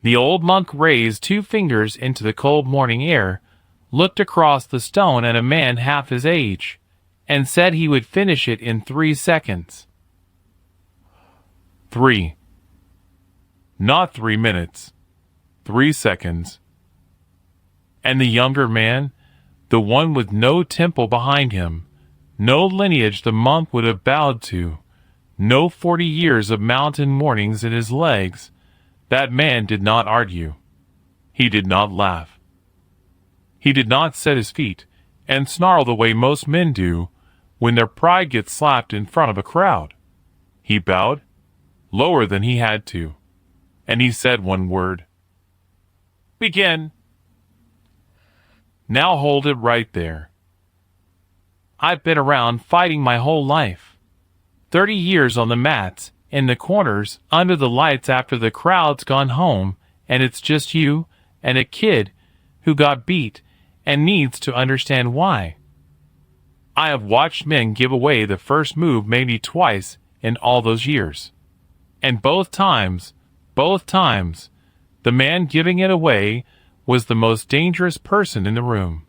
The old monk raised 2 fingers into the cold morning air, looked across the stone at a man half his age, and said he would finish it in 3 seconds. 3. Not 3 minutes. 3 seconds. And the younger man, the one with no temple behind him, no lineage the monk would have bowed to, no 40 years of mountain mornings in his legs, that man did not argue. He did not laugh. He did not set his feet and snarl the way most men do when their pride gets slapped in front of a crowd. He bowed, lower than he had to, and he said one word. Begin. Now hold it right there. I've been around fighting my whole life. 30 years on the mats, in the corners, under the lights after the crowd's gone home, and it's just you and a kid who got beat and needs to understand why. I have watched men give away the first move maybe twice in all those years. And both times, the man giving it away was the most dangerous person in the room.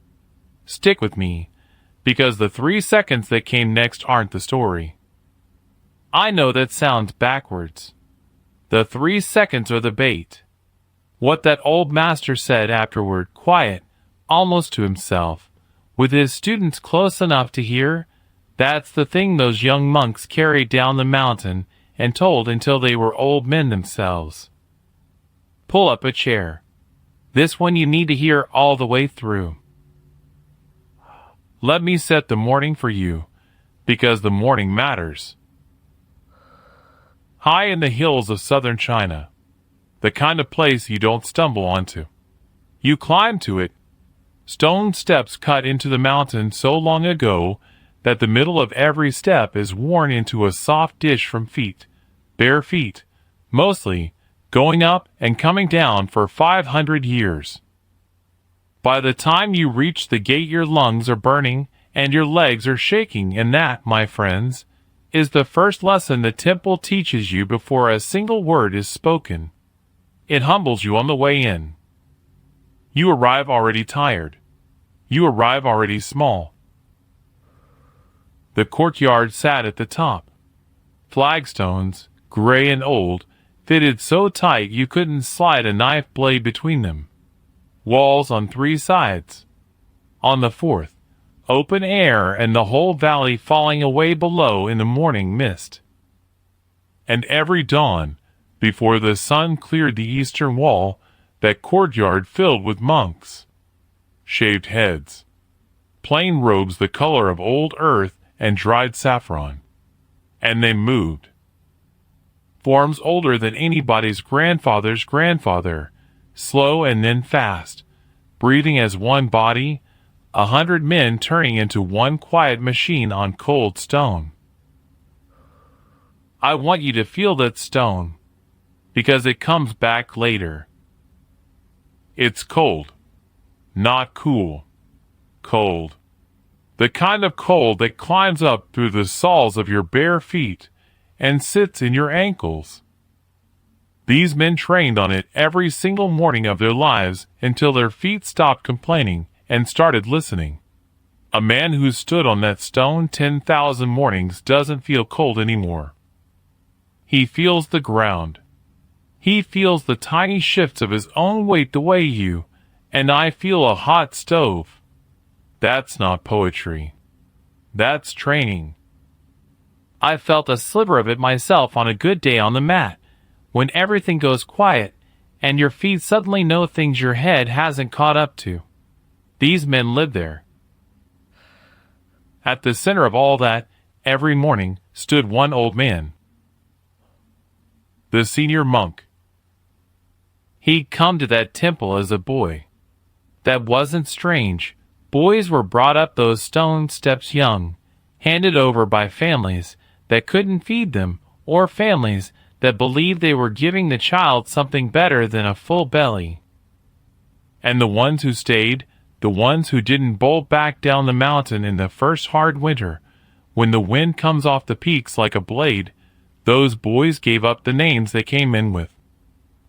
Stick with me, because the 3 seconds that came next aren't the story. I know that sounds backwards. The 3 seconds are the bait. What that old master said afterward, quiet, almost to himself, with his students close enough to hear, that's the thing those young monks carried down the mountain and told until they were old men themselves. Pull up a chair. This one you need to hear all the way through. Let me set the morning for you, because the morning matters. High in the hills of southern China, the kind of place you don't stumble onto. You climb to it. Stone steps cut into the mountain so long ago that the middle of every step is worn into a soft dish from feet, bare feet, mostly, going up and coming down for 500 years. By the time you reach the gate, your lungs are burning and your legs are shaking, and that, my friends, is the first lesson the temple teaches you before a single word is spoken. It humbles you on the way in. You arrive already tired. You arrive already small. The courtyard sat at the top. Flagstones, gray and old, fitted so tight you couldn't slide a knife blade between them. Walls on 3 sides. On the 4th, open air and the whole valley falling away below in the morning mist. And every dawn, before the sun cleared the eastern wall, that courtyard filled with monks. Shaved heads. Plain robes the color of old earth and dried saffron. And they moved. Forms older than anybody's grandfather's grandfather, slow and then fast, breathing as one body, 100 men turning into one quiet machine on cold stone. I want you to feel that stone, because it comes back later. It's cold, not cool, cold. The kind of cold that climbs up through the soles of your bare feet and sits in your ankles. These men trained on it every single morning of their lives until their feet stopped complaining and started listening. A man who stood on that stone 10,000 mornings doesn't feel cold anymore. He feels the ground. He feels the tiny shifts of his own weight the way you and I feel a hot stove. That's not poetry. That's training. I felt a sliver of it myself on a good day on the mat, when everything goes quiet and your feet suddenly know things your head hasn't caught up to. These men live there. At the center of all that, every morning, stood one old man. The senior monk. He'd come to that temple as a boy. That wasn't strange. Boys were brought up those stone steps young, handed over by families that couldn't feed them, or families that believed they were giving the child something better than a full belly. And the ones who stayed, the ones who didn't bolt back down the mountain in the first hard winter, when the wind comes off the peaks like a blade, those boys gave up the names they came in with.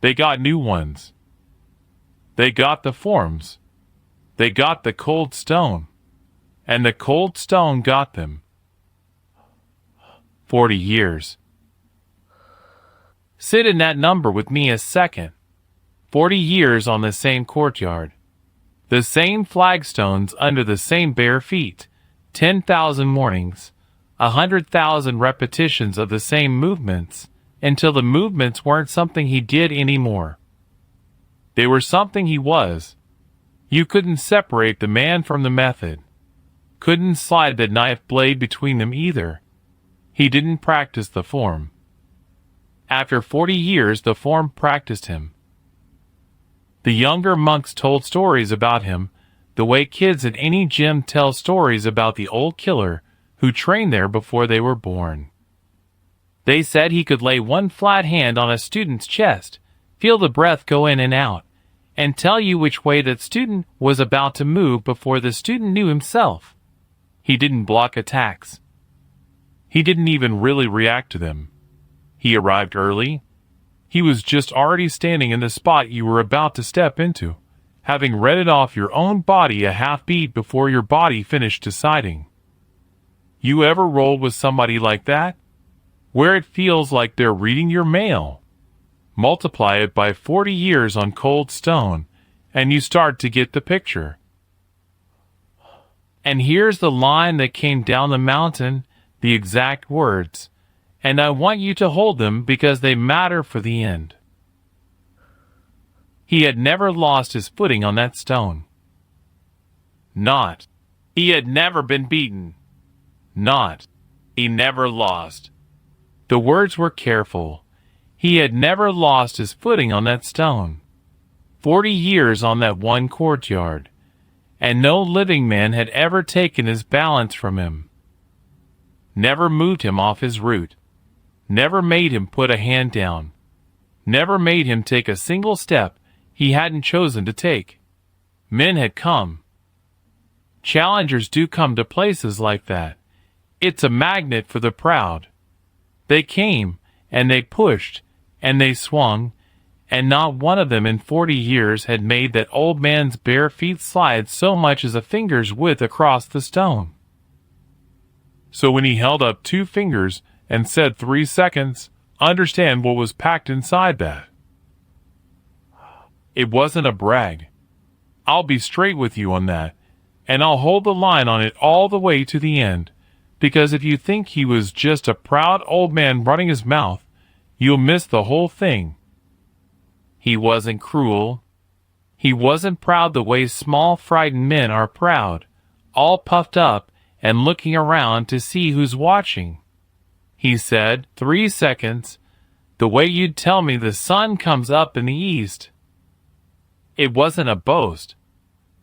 They got new ones. They got the forms. They got the cold stone. And the cold stone got them. 40 years. Sit in that number with me a second. 40 years on the same courtyard. The same flagstones under the same bare feet. 10,000 mornings. 100,000 repetitions of the same movements, until the movements weren't something he did anymore. They were something he was. You couldn't separate the man from the method. Couldn't slide the knife blade between them either. He didn't practice the form. After 40 years, the form practiced him. The younger monks told stories about him, the way kids at any gym tell stories about the old killer who trained there before they were born. They said he could lay one flat hand on a student's chest, feel the breath go in and out, and tell you which way that student was about to move before the student knew himself. He didn't block attacks. He didn't even really react to them. He arrived early. He was just already standing in the spot you were about to step into, having read it off your own body a half beat before your body finished deciding. You ever rolled with somebody like that? Where it feels like they're reading your mail. Multiply it by 40 years on cold stone, and you start to get the picture. And here's the line that came down the mountain, the exact words, and I want you to hold them because they matter for the end. He had never lost his footing on that stone. Not. He had never been beaten. Not. He never lost. The words were careful. He had never lost his footing on that stone. 40 years on that one courtyard, and no living man had ever taken his balance from him. Never moved him off his route. Never made him put a hand down. Never made him take a single step he hadn't chosen to take. Men had come. Challengers do come to places like that. It's a magnet for the proud. They came, and they pushed, and they swung, and not one of them in 40 years had made that old man's bare feet slide so much as a finger's width across the stone. So when he held up 2 fingers and said 3 seconds, understand what was packed inside that. It wasn't a brag. I'll be straight with you on that, and I'll hold the line on it all the way to the end, because if you think he was just a proud old man running his mouth, you'll miss the whole thing. He wasn't cruel. He wasn't proud the way small, frightened men are proud, all puffed up and looking around to see who's watching. He said, 3 seconds, the way you'd tell me the sun comes up in the east. It wasn't a boast.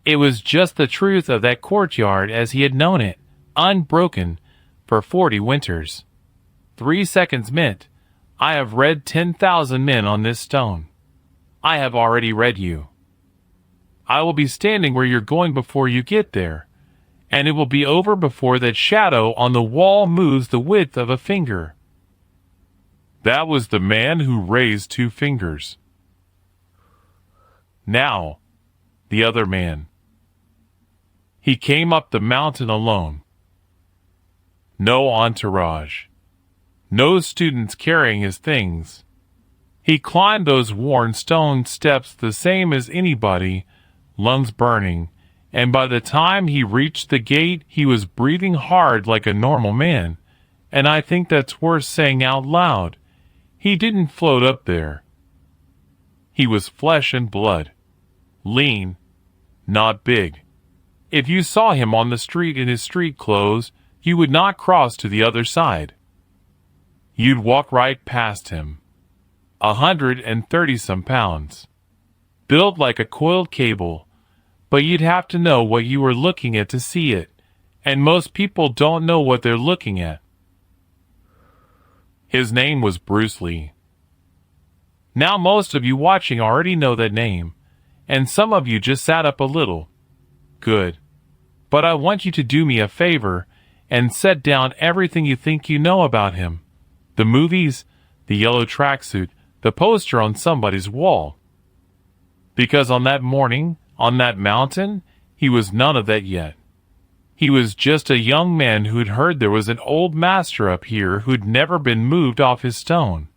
It was just the truth of that courtyard as he had known it, unbroken, for 40 winters. 3 seconds meant, I have read 10,000 men on this stone. I have already read you. I will be standing where you're going before you get there, and it will be over before that shadow on the wall moves the width of a finger. That was the man who raised 2 fingers. Now, the other man. He came up the mountain alone. No entourage. No students carrying his things. He climbed those worn stone steps the same as anybody, lungs burning, and by the time he reached the gate he was breathing hard like a normal man, and I think that's worth saying out loud. He didn't float up there. He was flesh and blood. Lean, not big. If you saw him on the street in his street clothes, you would not cross to the other side. You'd walk right past him. 130-some pounds. Built like a coiled cable, but you'd have to know what you were looking at to see it, and most people don't know what they're looking at. His name was Bruce Lee. Now most of you watching already know that name, and some of you just sat up a little. Good. But I want you to do me a favor and set down everything you think you know about him. The movies, the yellow tracksuit, the poster on somebody's wall. Because on that morning, on that mountain, he was none of that yet. He was just a young man who'd heard there was an old master up here who'd never been moved off his stone,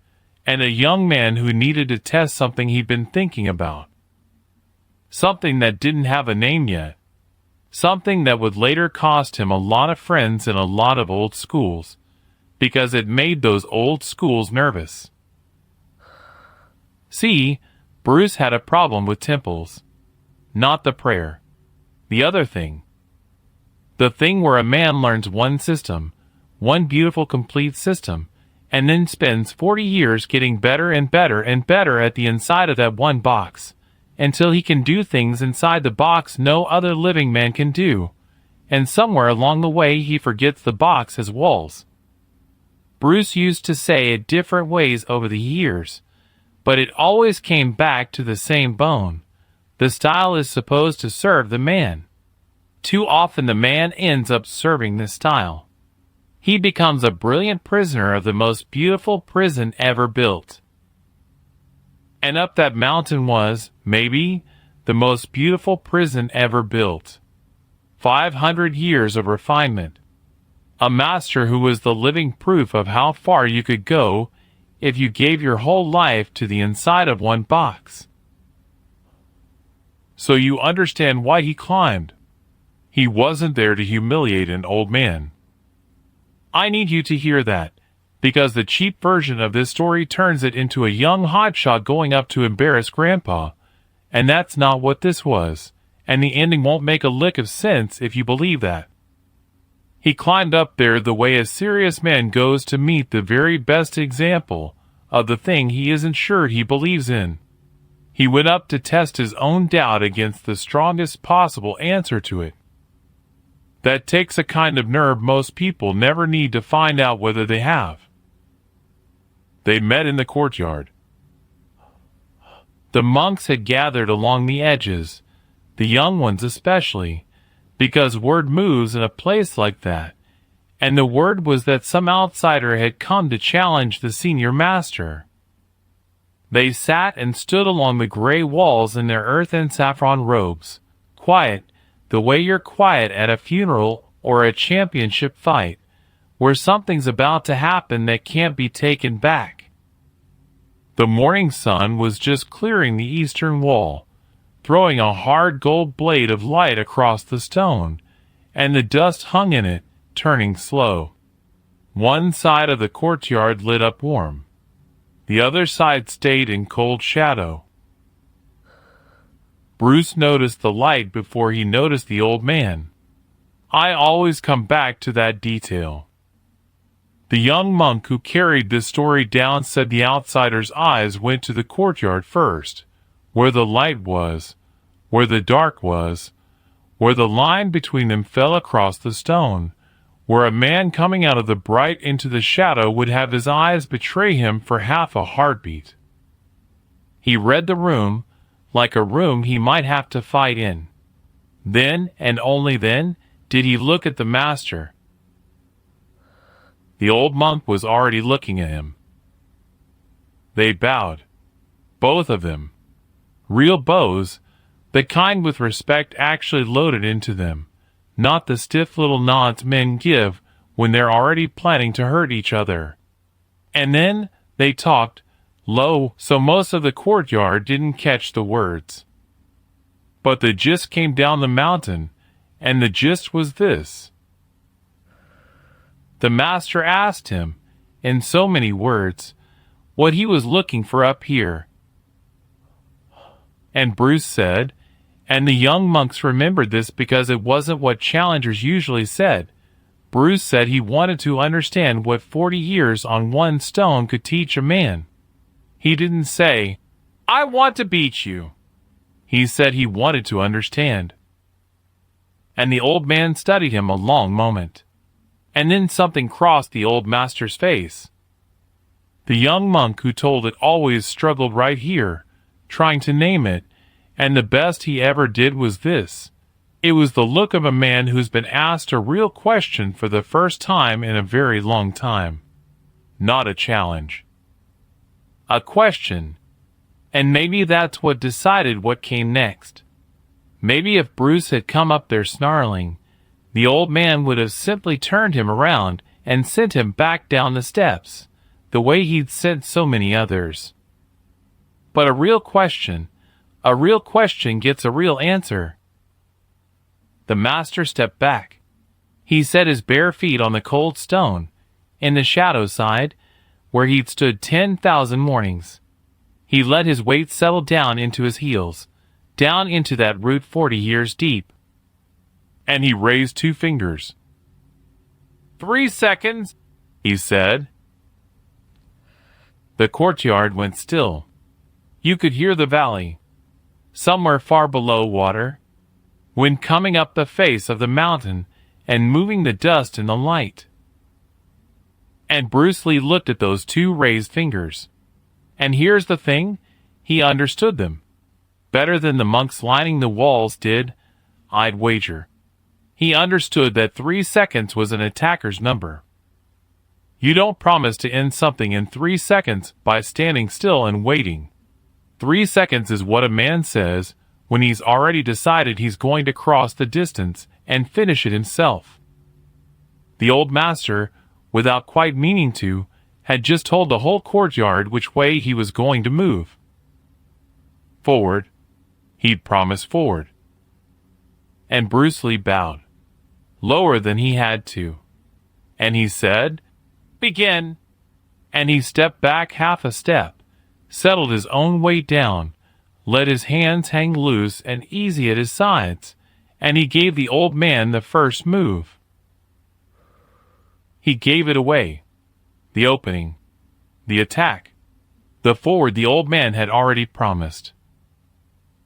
and a young man who needed to test something he'd been thinking about. Something that didn't have a name yet. Something that would later cost him a lot of friends in a lot of old schools, because it made those old schools nervous. See, Bruce had a problem with temples. Not the prayer. The other thing. The thing where a man learns one system, one beautiful complete system, and then spends 40 years getting better and better and better at the inside of that one box, until he can do things inside the box no other living man can do, and somewhere along the way he forgets the box has walls. Bruce used to say it different ways over the years, but it always came back to the same bone. The style is supposed to serve the man. Too often the man ends up serving the style. He becomes a brilliant prisoner of the most beautiful prison ever built. And up that mountain was, maybe, the most beautiful prison ever built. 500 years of refinement. A master who was the living proof of how far you could go if you gave your whole life to the inside of one box. So you understand why he climbed. He wasn't there to humiliate an old man. I need you to hear that, because the cheap version of this story turns it into a young hotshot going up to embarrass Grandpa, and that's not what this was, and the ending won't make a lick of sense if you believe that. He climbed up there the way a serious man goes to meet the very best example of the thing he isn't sure he believes in. He went up to test his own doubt against the strongest possible answer to it. That takes a kind of nerve most people never need to find out whether they have. They met in the courtyard. The monks had gathered along the edges, the young ones especially, because word moves in a place like that, and the word was that some outsider had come to challenge the senior master. They sat and stood along the gray walls in their earth and saffron robes, quiet, the way you're quiet at a funeral or a championship fight, where something's about to happen that can't be taken back. The morning sun was just clearing the eastern wall, throwing a hard gold blade of light across the stone, and the dust hung in it, turning slow. One side of the courtyard lit up warm. The other side stayed in cold shadow. Bruce noticed the light before he noticed the old man. I always come back to that detail. The young monk who carried this story down said the outsider's eyes went to the courtyard first, where the light was, where the dark was, where the line between them fell across the stone, where a man coming out of the bright into the shadow would have his eyes betray him for half a heartbeat. He read the room, like a room he might have to fight in. Then, and only then, did he look at the master. The old monk was already looking at him. They bowed. Both of them. Real bows, the kind with respect actually loaded into them, not the stiff little nods men give when they're already planning to hurt each other. And then they talked, low, so most of the courtyard didn't catch the words. But the gist came down the mountain, and the gist was this. The master asked him, in so many words, what he was looking for up here. And Bruce said, and the young monks remembered this because it wasn't what challengers usually said. Bruce said he wanted to understand what 40 years on one stone could teach a man. He didn't say, I want to beat you. He said he wanted to understand. And the old man studied him a long moment. And then something crossed the old master's face. The young monk who told it always struggled right here, trying to name it, and the best he ever did was this. It was the look of a man who's been asked a real question for the first time in a very long time. Not a challenge. a question. And maybe that's what decided what came next. Maybe if Bruce had come up there snarling, the old man would have simply turned him around and sent him back down the steps, the way he'd sent so many others. But a real question gets a real answer. The master stepped back. He set his bare feet on the cold stone, in the shadow side, where he'd stood 10,000 mornings. He let his weight settle down into his heels, down into that root 40 years deep. And he raised 2 fingers. 3 seconds, he said. The courtyard went still. You could hear the valley, somewhere far below water, wind coming up the face of the mountain and moving the dust in the light. And Bruce Lee looked at those 2 raised fingers. And here's the thing, he understood them. Better than the monks lining the walls did, I'd wager. He understood that 3 seconds was an attacker's number. You don't promise to end something in 3 seconds by standing still and waiting. 3 seconds is what a man says when he's already decided he's going to cross the distance and finish it himself. The old master, without quite meaning to, had just told the whole courtyard which way he was going to move. Forward. He'd promised forward. And Bruce Lee bowed, lower than he had to. And he said, "Begin." And he stepped back half a step, settled his own weight down, let his hands hang loose and easy at his sides, and he gave the old man the first move. He gave it away. The opening. The attack. The forward the old man had already promised.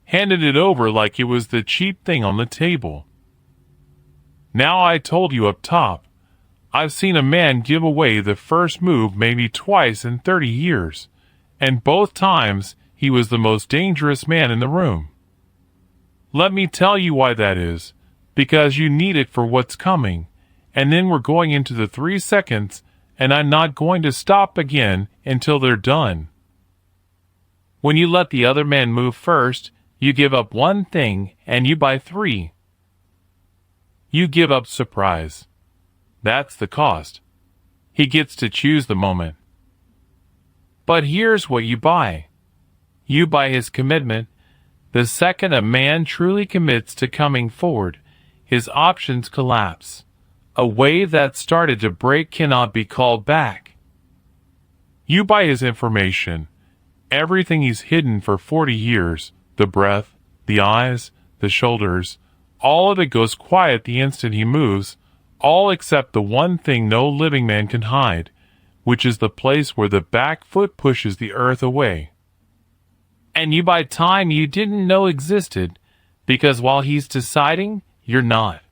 Handed it over like it was the cheap thing on the table. Now I told you up top, I've seen a man give away the first move maybe twice in 30 years, and both times he was the most dangerous man in the room. Let me tell you why that is, because you need it for what's coming, and then we're going into the 3 seconds, and I'm not going to stop again until they're done. When you let the other man move first, you give up 1 thing and you buy 3. You give up surprise. That's the cost. He gets to choose the moment. But here's what you buy. You buy his commitment. The second a man truly commits to coming forward, his options collapse. A wave that started to break cannot be called back. You buy his information. Everything he's hidden for 40 years, the breath, the eyes, the shoulders, all of it goes quiet the instant he moves, all except the one thing no living man can hide, which is the place where the back foot pushes the earth away. And you buy time you didn't know existed, because while he's deciding, you're not.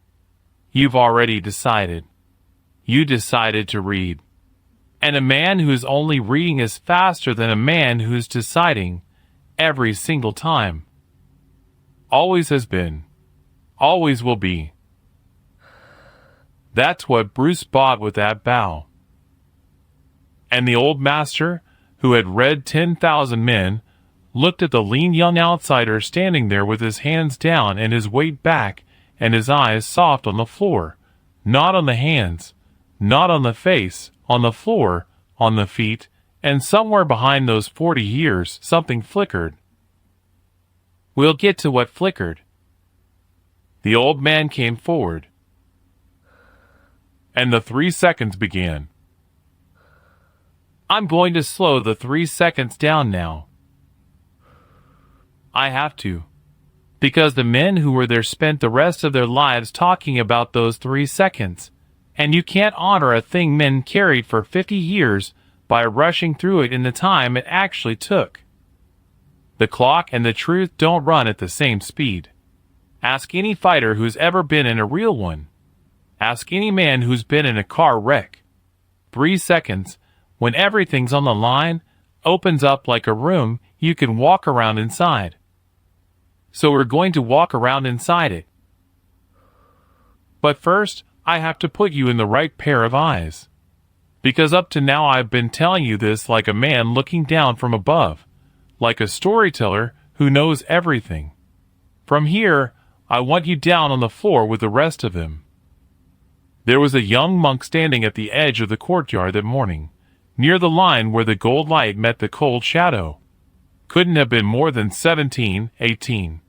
You've already decided. You decided to read. And a man who's only reading is faster than a man who's deciding, every single time. Always has been. Always will be. That's what Bruce bought with that bow. And the old master, who had read 10,000 men, looked at the lean young outsider standing there with his hands down and his weight back and his eyes soft on the floor, not on the hands, not on the face, on the floor, on the feet, and somewhere behind those 40 years something flickered. We'll get to what flickered. The old man came forward. And the 3 seconds began. I'm going to slow the 3 seconds down now. I have to. Because the men who were there spent the rest of their lives talking about those 3 seconds. And you can't honor a thing men carried for 50 years by rushing through it in the time it actually took. The clock and the truth don't run at the same speed. Ask any fighter who's ever been in a real one. Ask any man who's been in a car wreck. 3 seconds, when everything's on the line, opens up like a room you can walk around inside. So we're going to walk around inside it. But first, I have to put you in the right pair of eyes. Because up to now I've been telling you this like a man looking down from above, like a storyteller who knows everything. From here, I want you down on the floor with the rest of them. There was a young monk standing at the edge of the courtyard that morning, near the line where the gold light met the cold shadow. Couldn't have been more than 17, 18.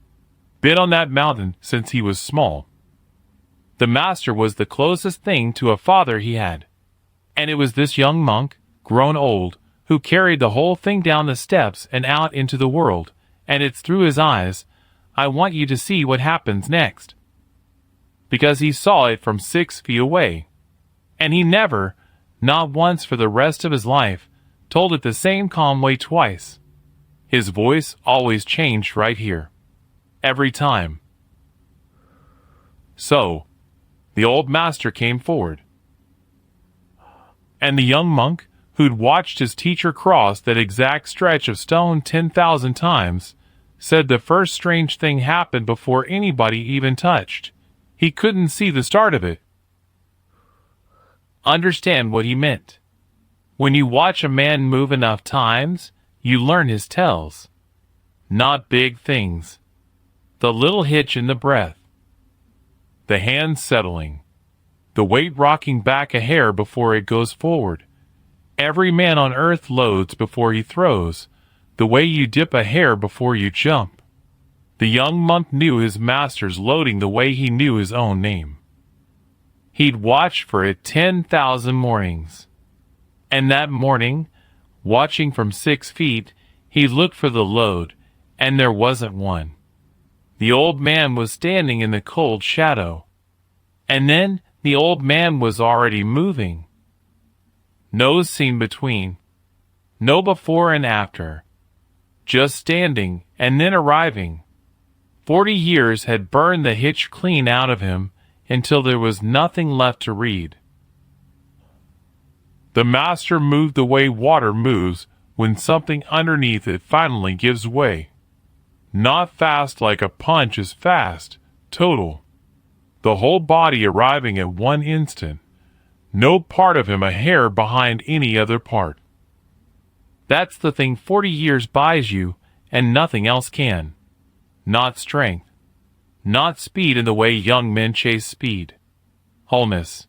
Been on that mountain since he was small. The master was the closest thing to a father he had. And it was this young monk, grown old, who carried the whole thing down the steps and out into the world, and it's through his eyes I want you to see what happens next. Because he saw it from 6 feet away. And he never, not once for the rest of his life, told it the same calm way twice. His voice always changed right here. Every time. So, the old master came forward. And the young monk, who'd watched his teacher cross that exact stretch of stone 10,000 times, said the first strange thing happened before anybody even touched. He couldn't see the start of it. Understand what he meant. When you watch a man move enough times, you learn his tells. Not big things. The little hitch in the breath. The hand settling. The weight rocking back a hair before it goes forward. Every man on earth loads before he throws, the way you dip a hair before you jump. The young monk knew his master's loading the way he knew his own name. He'd watched for it 10,000 mornings. And that morning, watching from 6 feet, he looked for the load, and there wasn't one. The old man was standing in the cold shadow. And then the old man was already moving. No scene between. No before and after. Just standing and then arriving. 40 years had burned the hitch clean out of him until there was nothing left to read. The master moved the way water moves when something underneath it finally gives way. Not fast like a punch is fast, total. The whole body arriving at one instant. No part of him a hair behind any other part. That's the thing 40 years buys you, and nothing else can. Not strength. Not speed in the way young men chase speed. Wholeness.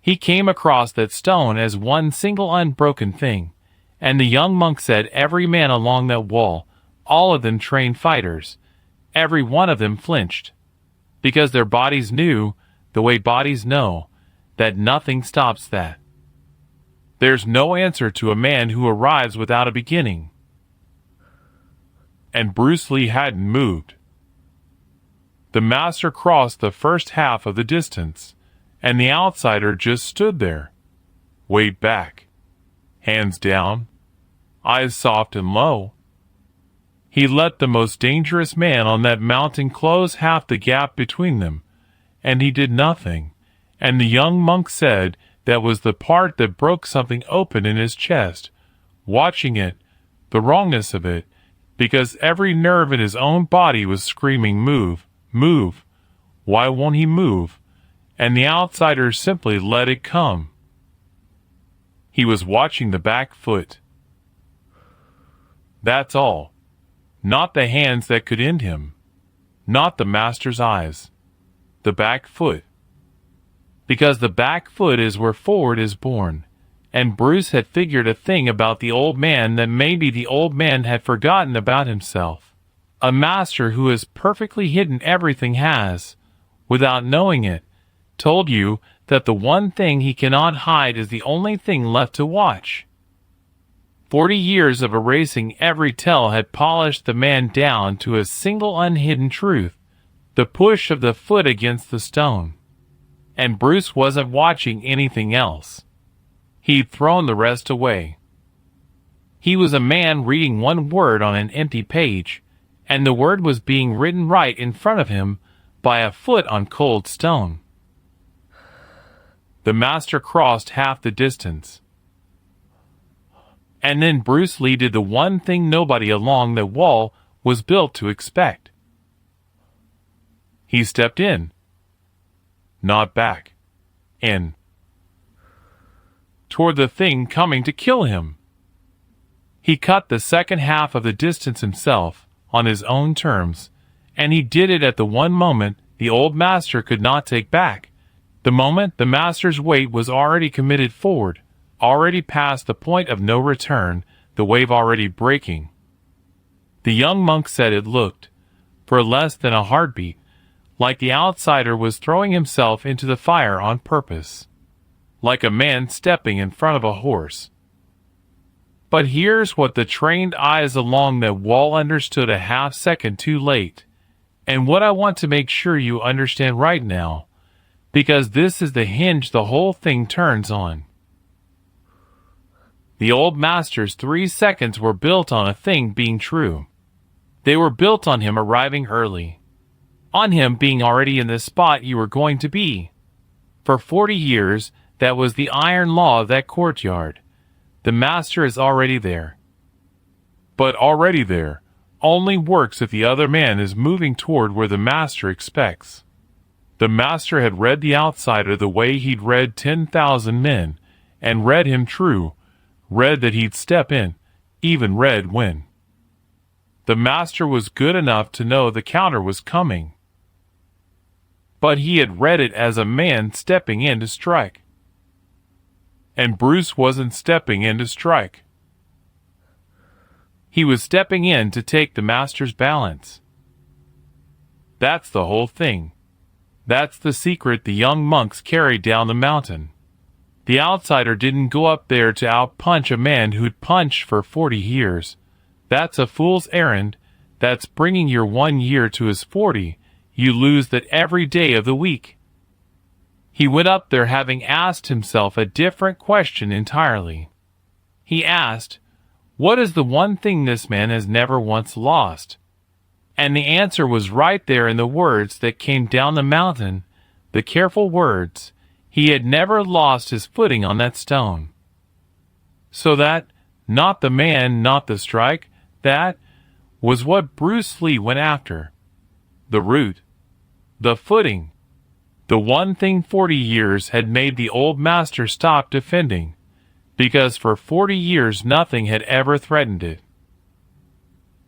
He came across that stone as one single unbroken thing, and the young monk said every man along that wall, all of them trained fighters, every one of them flinched, because their bodies knew, the way bodies know, that nothing stops that. There's no answer to a man who arrives without a beginning. And Bruce Lee hadn't moved. The master crossed the first half of the distance, and the outsider just stood there, weight back, hands down, eyes soft and low. He let the most dangerous man on that mountain close half the gap between them, and he did nothing, and the young monk said that was the part that broke something open in his chest, watching it, the wrongness of it, because every nerve in his own body was screaming, move, move, why won't he move? And the outsider simply let it come. He was watching the back foot. That's all. Not the hands that could end him. Not the master's eyes. The back foot. Because the back foot is where forward is born. And Bruce had figured a thing about the old man that maybe the old man had forgotten about himself. A master who has perfectly hidden everything has, without knowing it, told you that the one thing he cannot hide is the only thing left to watch. 40 years of erasing every tell had polished the man down to a single unhidden truth, the push of the foot against the stone. And Bruce wasn't watching anything else. He'd thrown the rest away. He was a man reading one word on an empty page, and the word was being written right in front of him by a foot on cold stone. The master crossed half the distance. And then Bruce Lee did the one thing nobody along the wall was built to expect. He stepped in. Not back. In. toward the thing coming to kill him. He cut the second half of the distance himself, on his own terms, and he did it at the one moment the old master could not take back, the moment the master's weight was already committed forward, already past the point of no return, the wave already breaking. The young monk said it looked, for less than a heartbeat, like the outsider was throwing himself into the fire on purpose, like a man stepping in front of a horse. But here's what the trained eyes along that wall understood a half-second too late, and what I want to make sure you understand right now, because this is the hinge the whole thing turns on. The old master's 3 seconds were built on a thing being true. They were built on him arriving early, on him being already in the spot you were going to be. For 40 years, that was the iron law of that courtyard. The master is already there. But already there only works if the other man is moving toward where the master expects. The master had read the outsider the way he'd read 10,000 men, and read him true, read that he'd step in, even read when. The master was good enough to know the counter was coming. But he had read it as a man stepping in to strike. And Bruce wasn't stepping in to strike. He was stepping in to take the master's balance. That's the whole thing. That's the secret the young monks carried down the mountain. The outsider didn't go up there to outpunch a man who'd punched for 40 years. That's a fool's errand. That's bringing your 1 year to his 40. You lose that every day of the week. He went up there having asked himself a different question entirely. He asked, what is the one thing this man has never once lost? And the answer was right there in the words that came down the mountain, the careful words. He had never lost his footing on that stone. So that, not the man, not the strike, that was what Bruce Lee went after. The root. The footing. The one thing 40 years had made the old master stop defending, because for 40 years nothing had ever threatened it.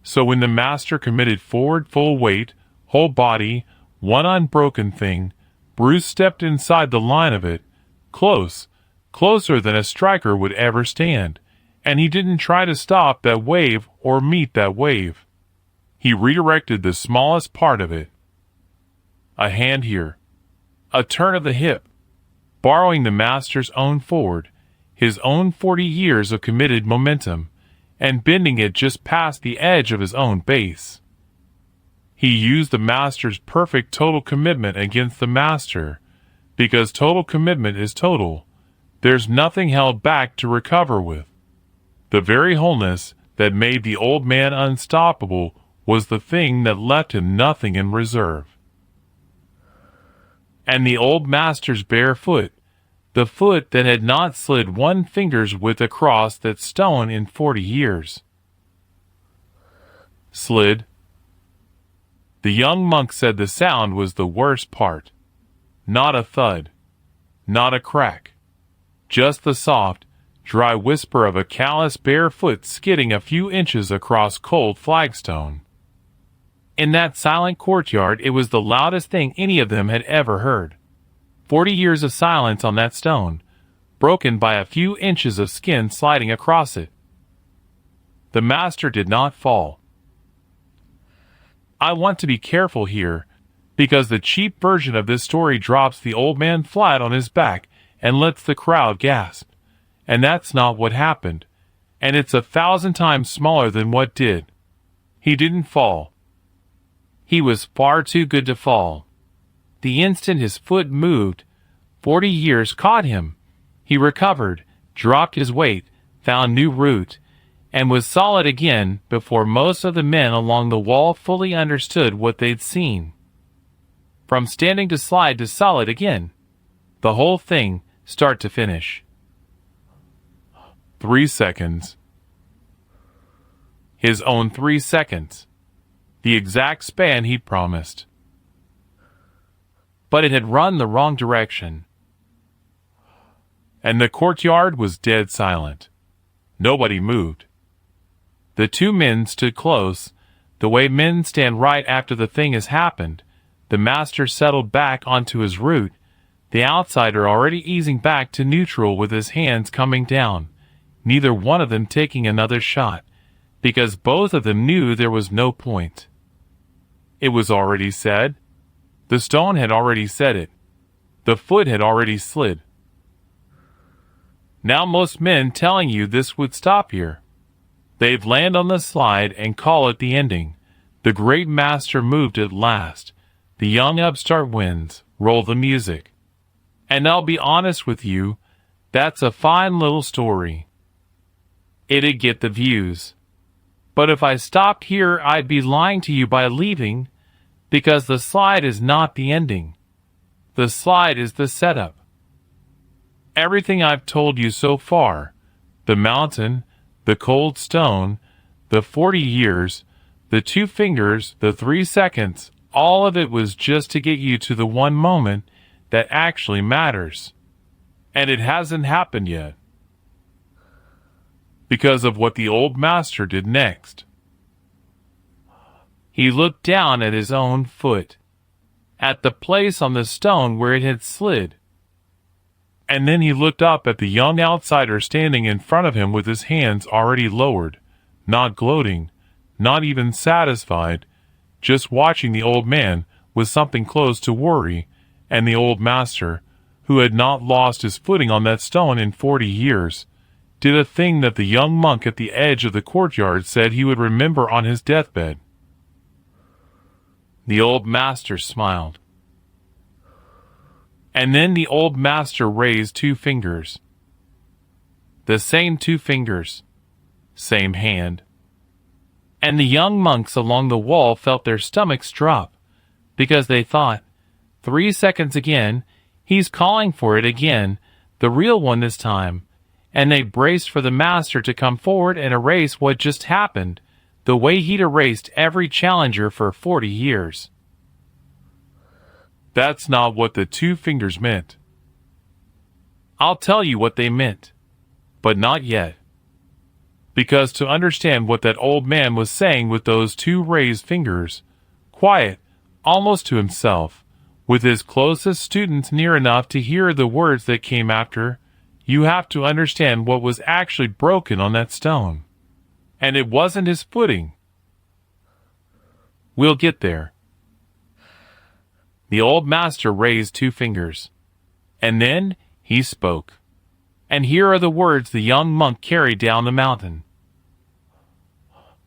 So when the master committed forward full weight, whole body, one unbroken thing, Bruce stepped inside the line of it, close, closer than a striker would ever stand, and he didn't try to stop that wave or meet that wave. He redirected the smallest part of it. A hand here, a turn of the hip, borrowing the master's own forward, his own 40 years of committed momentum, and bending it just past the edge of his own base. He used the master's perfect total commitment against the master, because total commitment is total. There's nothing held back to recover with. The very wholeness that made the old man unstoppable was the thing that left him nothing in reserve. And the old master's bare foot, the foot that had not slid one finger's width across that stone in 40 years. Slid. The young monk said the sound was the worst part. Not a thud. Not a crack. Just the soft, dry whisper of a callous bare foot skidding a few inches across cold flagstone. In that silent courtyard it was the loudest thing any of them had ever heard. 40 years of silence on that stone, broken by a few inches of skin sliding across it. The master did not fall. I want to be careful here, because the cheap version of this story drops the old man flat on his back and lets the crowd gasp. And that's not what happened, and it's 1,000 times smaller than what did. He didn't fall. He was far too good to fall. The instant his foot moved, 40 years caught him. He recovered, dropped his weight, found new route, and was solid again before most of the men along the wall fully understood what they'd seen. From standing to slide to solid again. The whole thing, start to finish. 3 seconds. His own 3 seconds. The exact span he'd promised. But it had run the wrong direction. and the courtyard was dead silent. Nobody moved. The two men stood close, the way men stand right after the thing has happened. The master settled back onto his route, the outsider already easing back to neutral with his hands coming down, neither one of them taking another shot, because both of them knew there was no point. It was already said. The stone had already said it. The foot had already slid. Now most men telling you this would stop here. They'd land on the slide and call it the ending. The great master moved at last. The young upstart wins. Roll the music. And I'll be honest with you, that's a fine little story. It'd get the views. But if I stopped here, I'd be lying to you by leaving, because the slide is not the ending. The slide is the setup. Everything I've told you so far, the mountain, the cold stone, the 40 years, the 2 fingers, the 3 seconds, all of it was just to get you to the one moment that actually matters. And it hasn't happened yet. Because of what the old master did next. He looked down at his own foot, at the place on the stone where it had slid. And then he looked up at the young outsider standing in front of him with his hands already lowered, not gloating, not even satisfied, just watching the old man with something close to worry, and the old master, who had not lost his footing on that stone in 40 years, did a thing that the young monk at the edge of the courtyard said he would remember on his deathbed. The old master smiled. And then the old master raised 2 fingers. The same 2 fingers. Same hand. And the young monks along the wall felt their stomachs drop, because they thought, 3 seconds again, he's calling for it again, the real one this time, and they braced for the master to come forward and erase what just happened, the way he'd erased every challenger for 40 years. That's not what the 2 fingers meant. I'll tell you what they meant, but not yet. Because to understand what that old man was saying with those 2 raised fingers, quiet, almost to himself, with his closest students near enough to hear the words that came after, you have to understand what was actually broken on that stone. And it wasn't his footing. We'll get there. The old master raised 2 fingers. And then he spoke. And here are the words the young monk carried down the mountain.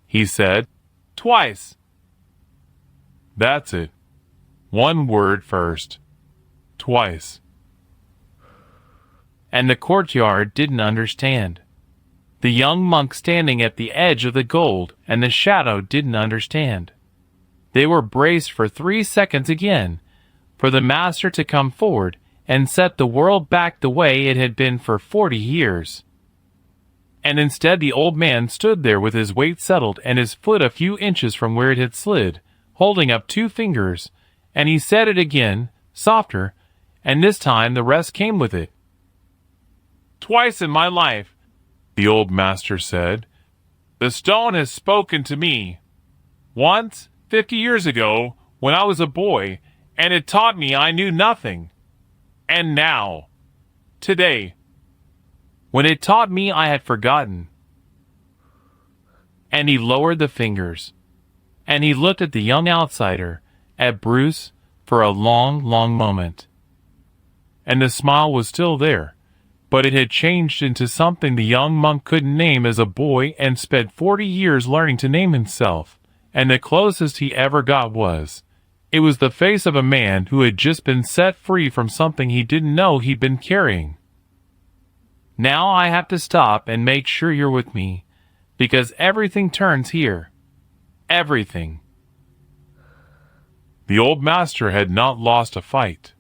He said, "Twice." That's it. 1 word first. Twice. And the courtyard didn't understand. The young monk standing at the edge of the gold and the shadow didn't understand. They were braced for 3 seconds again, for the master to come forward and set the world back the way it had been for 40 years. And instead the old man stood there with his weight settled and his foot a few inches from where it had slid, holding up 2 fingers, and he said it again, softer, and this time the rest came with it. "Twice in my life," the old master said, "the stone has spoken to me. Once, 50 years ago, when I was a boy, and it taught me I knew nothing. And now, today, when it taught me I had forgotten." And he lowered the fingers, and he looked at the young outsider, at Bruce, for a long, long moment. And the smile was still there, but it had changed into something the young monk couldn't name as a boy and spent 40 years learning to name himself, and the closest he ever got it was the face of a man who had just been set free from something he didn't know he'd been carrying. Now I have to stop and make sure you're with me, because everything turns here. Everything. The old master had not lost a fight.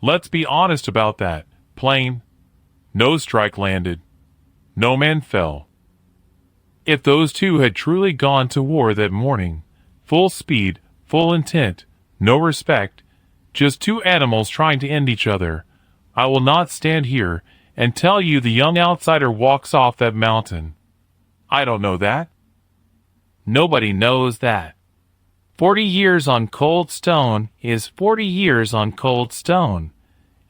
Let's be honest about that. Plain. No strike landed. No man fell. If those 2 had truly gone to war that morning, full speed, full intent, no respect, just 2 animals trying to end each other, I will not stand here and tell you the young outsider walks off that mountain. I don't know that. Nobody knows that. 40 years on cold stone is 40 years on cold stone,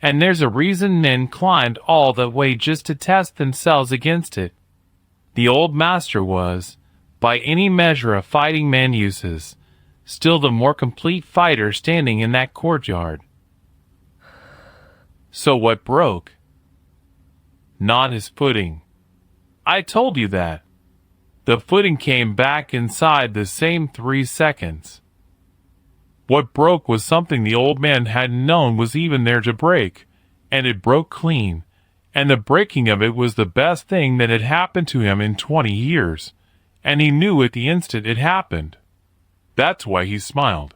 and there's a reason men climbed all that way just to test themselves against it. The old master was, by any measure a fighting man uses, still the more complete fighter standing in that courtyard. So what broke? Not his footing. I told you that. The footing came back inside the same 3 seconds. What broke was something the old man hadn't known was even there to break, and it broke clean, and the breaking of it was the best thing that had happened to him in 20 years, and he knew at the instant it happened. That's why he smiled.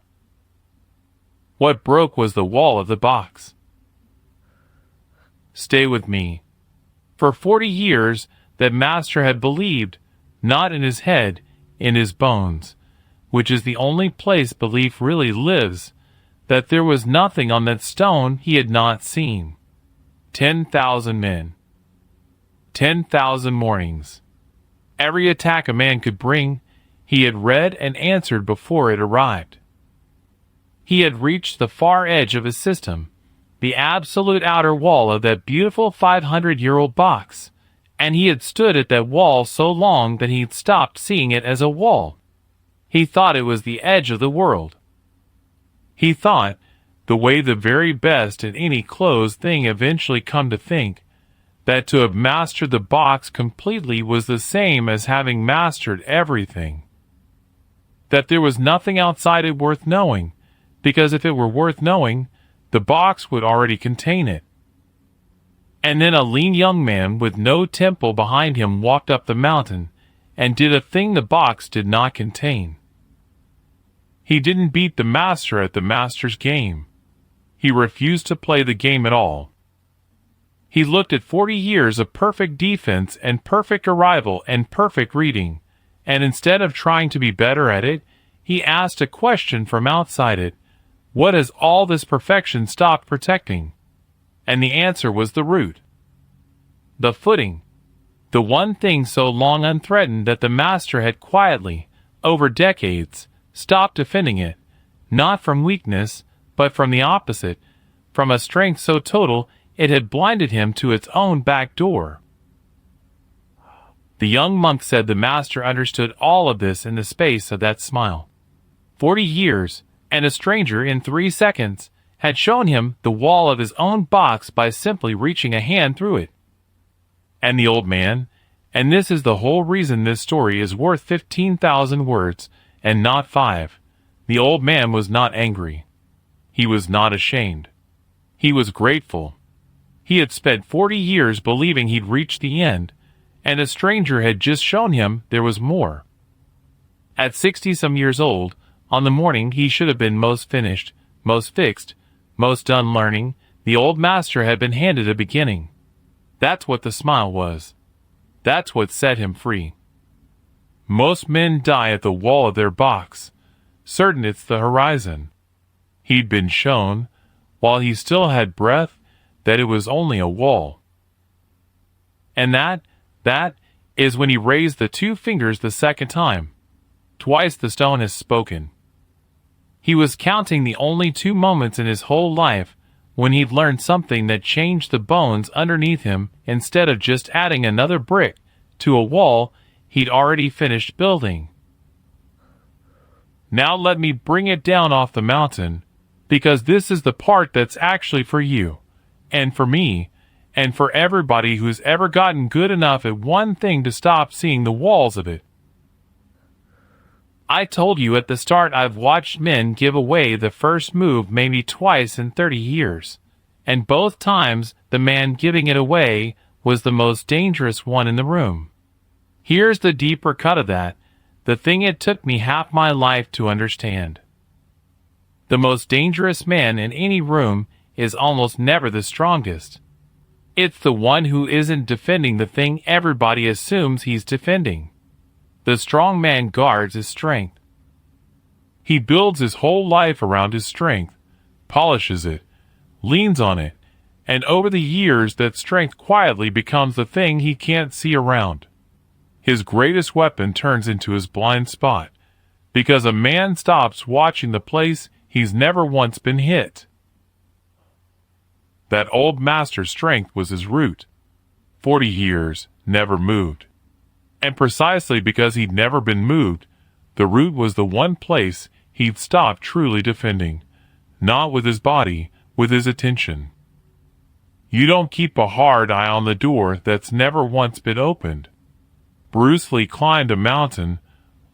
What broke was the wall of the box. Stay with me. For 40 years, that master had believed, not in his head, in his bones, which is the only place belief really lives, that there was nothing on that stone he had not seen. 10,000 men. 10,000 mornings. Every attack a man could bring, he had read and answered before it arrived. He had reached the far edge of his system, the absolute outer wall of that beautiful 500-year-old box, and he had stood at that wall so long that he'd stopped seeing it as a wall. He thought it was the edge of the world. He thought, the way the very best in any closed thing eventually come to think, that to have mastered the box completely was the same as having mastered everything. That there was nothing outside it worth knowing, because if it were worth knowing, the box would already contain it. And then a lean young man with no temple behind him walked up the mountain and did a thing the box did not contain. He didn't beat the master at the master's game. He refused to play the game at all. He looked at 40 years of perfect defense and perfect arrival and perfect reading, and instead of trying to be better at it, he asked a question from outside it. What has all this perfection stopped protecting? And the answer was the root. The footing. The one thing so long unthreatened that the master had quietly, over decades, stopped defending it, not from weakness, but from the opposite, from a strength so total it had blinded him to its own back door. The young monk said the master understood all of this in the space of that smile. 40 years, and a stranger in 3 seconds, had shown him the wall of his own box by simply reaching a hand through it. And the old man, and this is the whole reason this story is worth 15,000 words, and not 5, the old man was not angry. He was not ashamed. He was grateful. He had spent 40 years believing he'd reached the end, and a stranger had just shown him there was more. At 60-some years old, on the morning he should have been most finished, most fixed, most done learning, the old master had been handed a beginning. That's what the smile was. That's what set him free. Most men die at the wall of their box, certain it's the horizon. He'd been shown, while he still had breath, that it was only a wall. And that is when he raised the 2 fingers the second time. Twice the stone has spoken. He was counting the only 2 moments in his whole life when he'd learned something that changed the bones underneath him instead of just adding another brick to a wall he'd already finished building. Now let me bring it down off the mountain, because this is the part that's actually for you, and for me, and for everybody who's ever gotten good enough at one thing to stop seeing the walls of it. I told you at the start I've watched men give away the first move maybe twice in 30 years, and both times the man giving it away was the most dangerous one in the room. Here's the deeper cut of that, the thing it took me half my life to understand. The most dangerous man in any room is almost never the strongest. It's the one who isn't defending the thing everybody assumes he's defending. The strong man guards his strength. He builds his whole life around his strength, polishes it, leans on it, And over the years that strength quietly becomes the thing he can't see around. His greatest weapon turns into his blind spot, because a man stops watching the place he's never once been hit. That old master's strength was his root. 40 years, never moved. And precisely because he'd never been moved, the root was the one place he'd stopped truly defending. Not with his body, with his attention. You don't keep a hard eye on the door that's never once been opened. Bruce Lee climbed a mountain,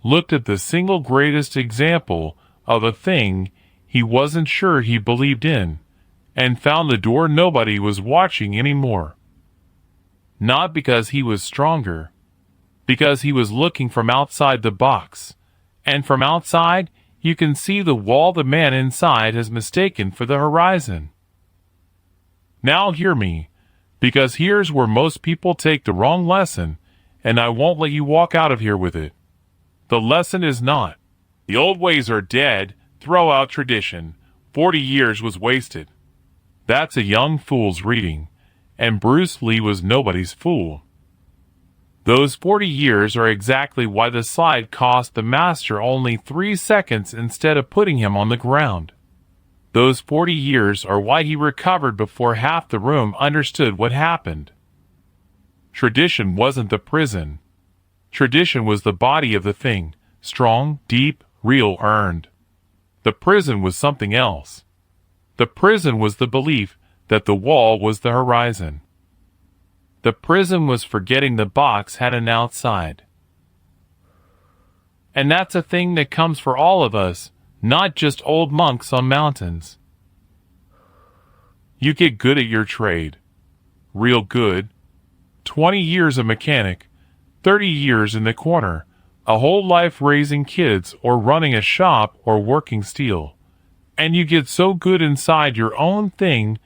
looked at the single greatest example of a thing he wasn't sure he believed in, and found the door nobody was watching anymore. Not because he was stronger, because he was looking from outside the box, and from outside you can see the wall the man inside has mistaken for the horizon. Now hear me, because here's where most people take the wrong lesson, and I won't let you walk out of here with it. The lesson is not, the old ways are dead, throw out tradition, 40 years was wasted. That's a young fool's reading, and Bruce Lee was nobody's fool. Those 40 years are exactly why the slide cost the master only 3 seconds instead of putting him on the ground. Those 40 years are why he recovered before half the room understood what happened. Tradition wasn't the prison. Tradition was the body of the thing, strong, deep, real, earned. The prison was something else. The prison was the belief that the wall was the horizon. The prison was forgetting the box had an outside. And that's a thing that comes for all of us, not just old monks on mountains. You get good at your trade. Real good. 20 years a mechanic, 30 years in the corner, a whole life raising kids or running a shop or working steel. And you get so good inside your own thing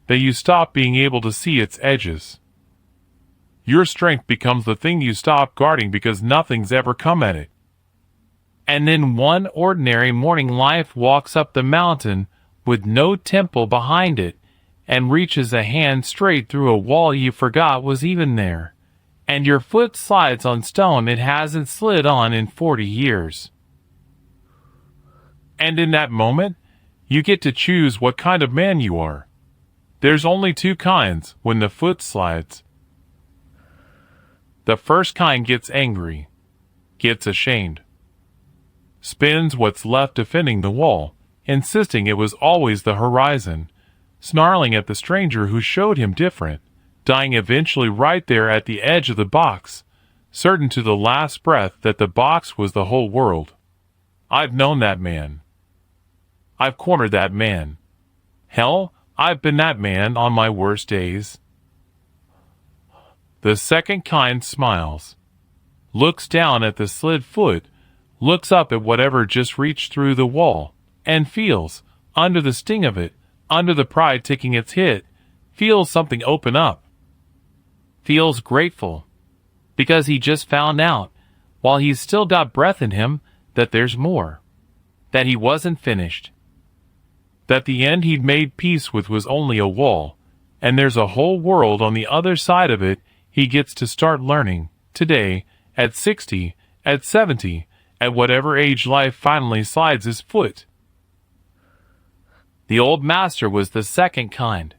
that you stop being able to see its edges. Your strength becomes the thing you stop guarding because nothing's ever come at it. And then one ordinary morning life walks up the mountain with no temple behind it and reaches a hand straight through a wall you forgot was even there. And your foot slides on stone it hasn't slid on in 40 years. And in that moment, you get to choose what kind of man you are. There's only 2 kinds when the foot slides. The first kind gets angry, gets ashamed, spins what's left defending the wall, insisting it was always the horizon, snarling at the stranger who showed him different, dying eventually right there at the edge of the box, certain to the last breath that the box was the whole world. I've known that man. I've cornered that man. Hell, I've been that man on my worst days. The second kind smiles, looks down at the slid foot, looks up at whatever just reached through the wall, and feels, under the sting of it, under the pride taking its hit, feels something open up. Feels grateful, because he just found out, while he's still got breath in him, that there's more. That he wasn't finished. That the end he'd made peace with was only a wall, and there's a whole world on the other side of it he gets to start learning, today, at 60, at 70, at whatever age life finally slides his foot. The old master was the second kind.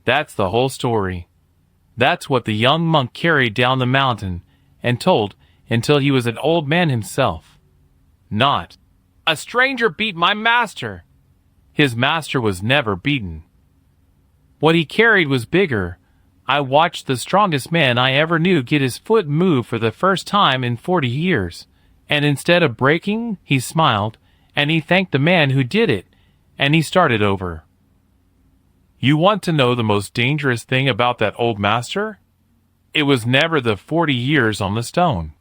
That's the whole story. That's what the young monk carried down the mountain and told until he was an old man himself. Not, "A stranger beat my master." His master was never beaten. What he carried was bigger. I watched the strongest man I ever knew get his foot moved for the first time in 40 years, and instead of breaking, he smiled, and he thanked the man who did it, and he started over. You want to know the most dangerous thing about that old master? It was never the 40 years on the stone.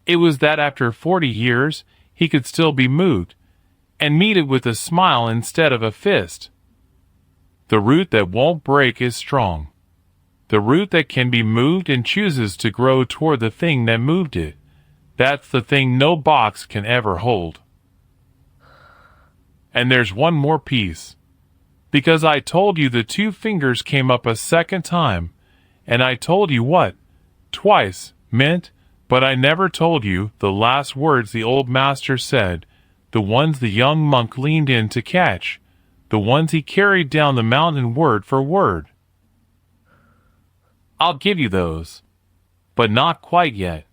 It was that after 40 years, he could still be moved, and meet it with a smile instead of a fist. The root that won't break is strong. The root that can be moved and chooses to grow toward the thing that moved it. That's the thing no box can ever hold. And there's one more piece. Because I told you the 2 fingers came up a second time, and I told you what, twice, meant, but I never told you the last words the old master said, the ones the young monk leaned in to catch, the ones he carried down the mountain word for word. I'll give you those, but not quite yet.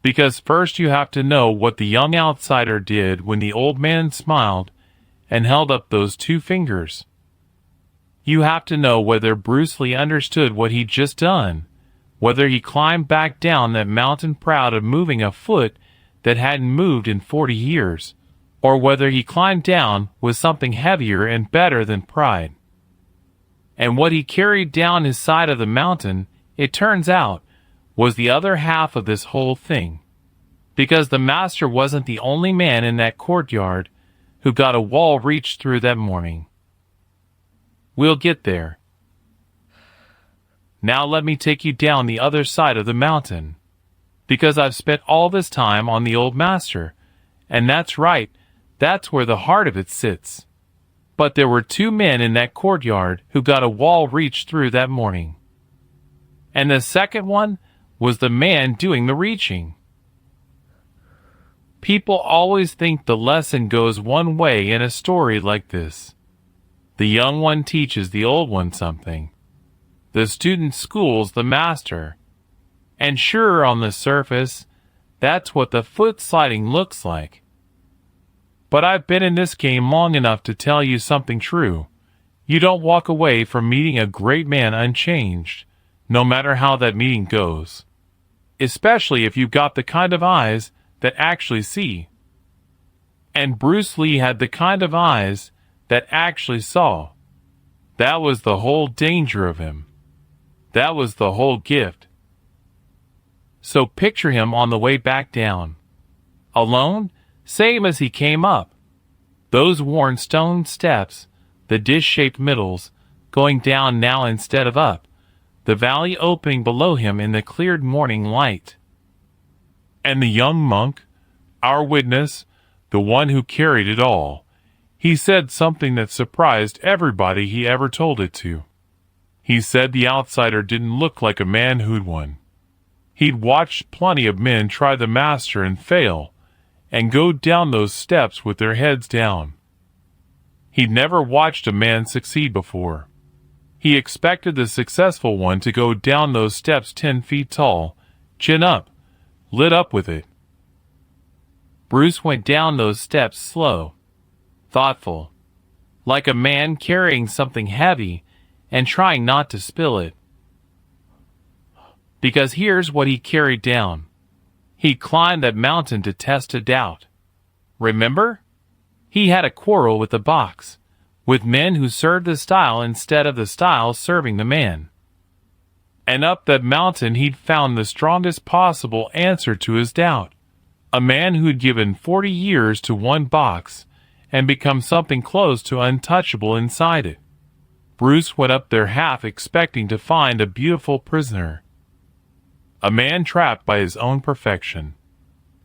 Because first you have to know what the young outsider did when the old man smiled and held up those 2 fingers. You have to know whether Bruce Lee understood what he'd just done, whether he climbed back down that mountain proud of moving a foot that hadn't moved in 40 years, or whether he climbed down with something heavier and better than pride. And what he carried down his side of the mountain, it turns out, was the other half of this whole thing. Because the master wasn't the only man in that courtyard who got a wall reached through that morning. We'll get there. Now let me take you down the other side of the mountain. Because I've spent all this time on the old master, and that's right, that's where the heart of it sits. But there were 2 men in that courtyard who got a wall reached through that morning. And the second one was the man doing the reaching. People always think the lesson goes one way in a story like this. The young one teaches the old one something. The student schools the master. And sure, on the surface, that's what the foot sliding looks like. But I've been in this game long enough to tell you something true. You don't walk away from meeting a great man unchanged, no matter how that meeting goes. Especially if you've got the kind of eyes that actually see. And Bruce Lee had the kind of eyes that actually saw. That was the whole danger of him. That was the whole gift. So picture him on the way back down. Alone, same as he came up. Those worn stone steps, the dish-shaped middles, going down now instead of up, the valley opening below him in the cleared morning light. And the young monk, our witness, the one who carried it all, he said something that surprised everybody he ever told it to. He said the outsider didn't look like a man who'd won. He'd watched plenty of men try the master and fail, and go down those steps with their heads down. He'd never watched a man succeed before. He expected the successful one to go down those steps 10 feet tall, chin up, lit up with it. Bruce went down those steps slow, thoughtful, like a man carrying something heavy and trying not to spill it. Because here's what he carried down. He climbed that mountain to test a doubt. Remember? He had a quarrel with the box, with men who served the style instead of the style serving the man. And up that mountain he'd found the strongest possible answer to his doubt. A man who'd given 40 years to one box and become something close to untouchable inside it. Bruce went up there half expecting to find a beautiful prisoner. A man trapped by his own perfection.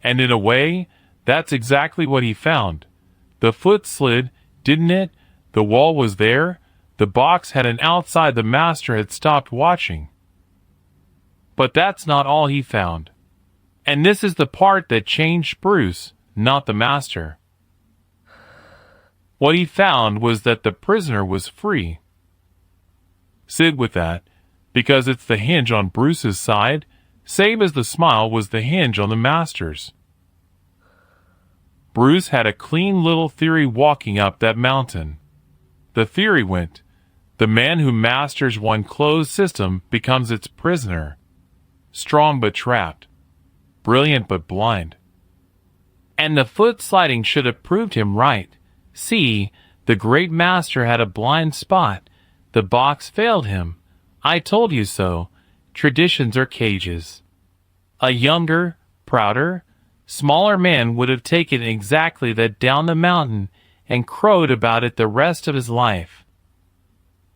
And in a way, that's exactly what he found. The foot slid, didn't it? The wall was there. The box had an outside the master had stopped watching. But that's not all he found. And this is the part that changed Bruce, not the master. What he found was that the prisoner was free. Sit with that, because it's the hinge on Bruce's side, same as the smile was the hinge on the master's. Bruce had a clean little theory walking up that mountain. The theory went, the man who masters one closed system becomes its prisoner. Strong but trapped. Brilliant but blind. And the foot sliding should have proved him right. See, the great master had a blind spot. The box failed him. I told you so. Traditions are cages. A younger, prouder, smaller man would have taken exactly that down the mountain and crowed about it the rest of his life.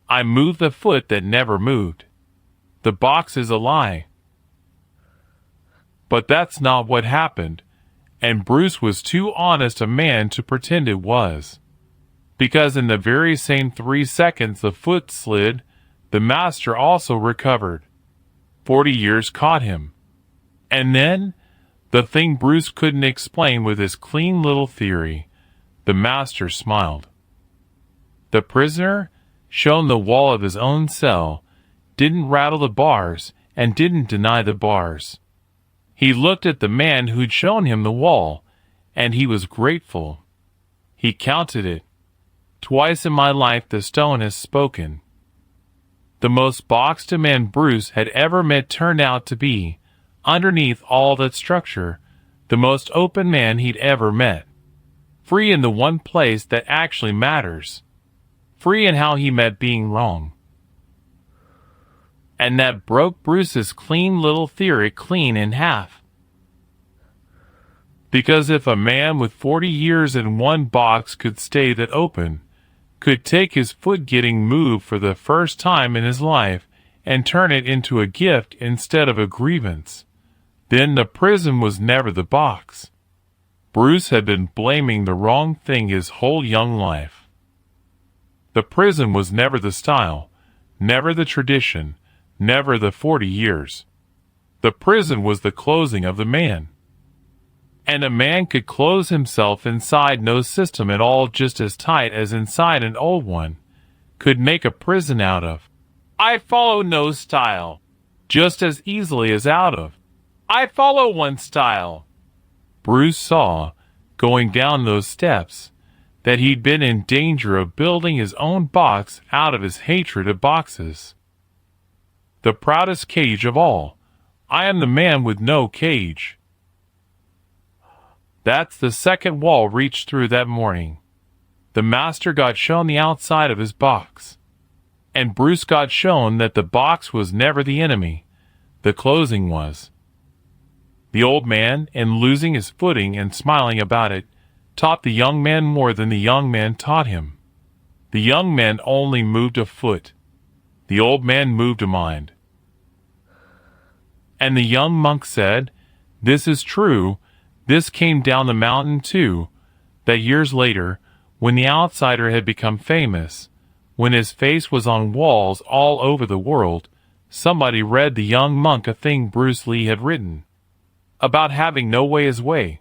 I moved the foot that never moved. The box is a lie. But that's not what happened, and Bruce was too honest a man to pretend it was. because in the very same 3 seconds the foot slid, the master also recovered. 40 years caught him. And then, the thing Bruce couldn't explain with his clean little theory, the master smiled. The prisoner, shown the wall of his own cell, didn't rattle the bars and didn't deny the bars. He looked at the man who'd shown him the wall, and he was grateful. He counted it. Twice in my life the stone has spoken. The most boxed man Bruce had ever met turned out to be, underneath all that structure, the most open man he'd ever met. Free in the one place that actually matters. Free in how he met being wrong. And that broke Bruce's clean little theory clean in half. Because if a man with 40 years in one box could stay that open, could take his foot getting moved for the first time in his life and turn it into a gift instead of a grievance, then the prison was never the box. Bruce had been blaming the wrong thing his whole young life. The prison was never the style, never the tradition, never the 40 years. The prison was the closing of the man. And a man could close himself inside no system at all just as tight as inside an old one, could make a prison out of. I follow no style, just as easily as out of. I follow one style. Bruce saw, going down those steps, that he'd been in danger of building his own box out of his hatred of boxes. The proudest cage of all. I am the man with no cage. That's the second wall reached through that morning. The master got shown the outside of his box. And Bruce got shown that the box was never the enemy. The closing was. The old man, in losing his footing and smiling about it, taught the young man more than the young man taught him. The young man only moved a foot. The old man moved a mind. And the young monk said, "This is true. This came down the mountain too," that years later, when the outsider had become famous, when his face was on walls all over the world, somebody read the young monk a thing Bruce Lee had written. About having no way as way.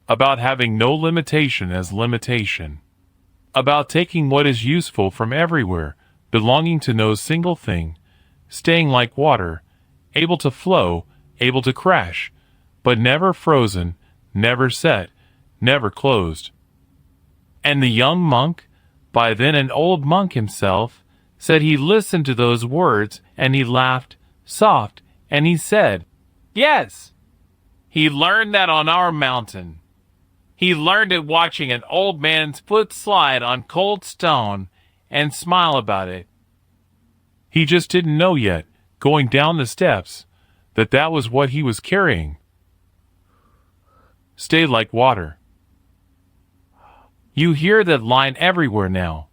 About having no limitation as limitation. About taking what is useful from everywhere, belonging to no single thing, staying like water, able to flow, able to crash, but never frozen, never set, never closed. And the young monk, by then an old monk himself, said he listened to those words and he laughed, soft, and he said, "Yes, he learned that on our mountain. He learned it watching an old man's foot slide on cold stone and smile about it. He just didn't know yet, going down the steps, that that was what he was carrying. Stay like water." You hear that line everywhere now.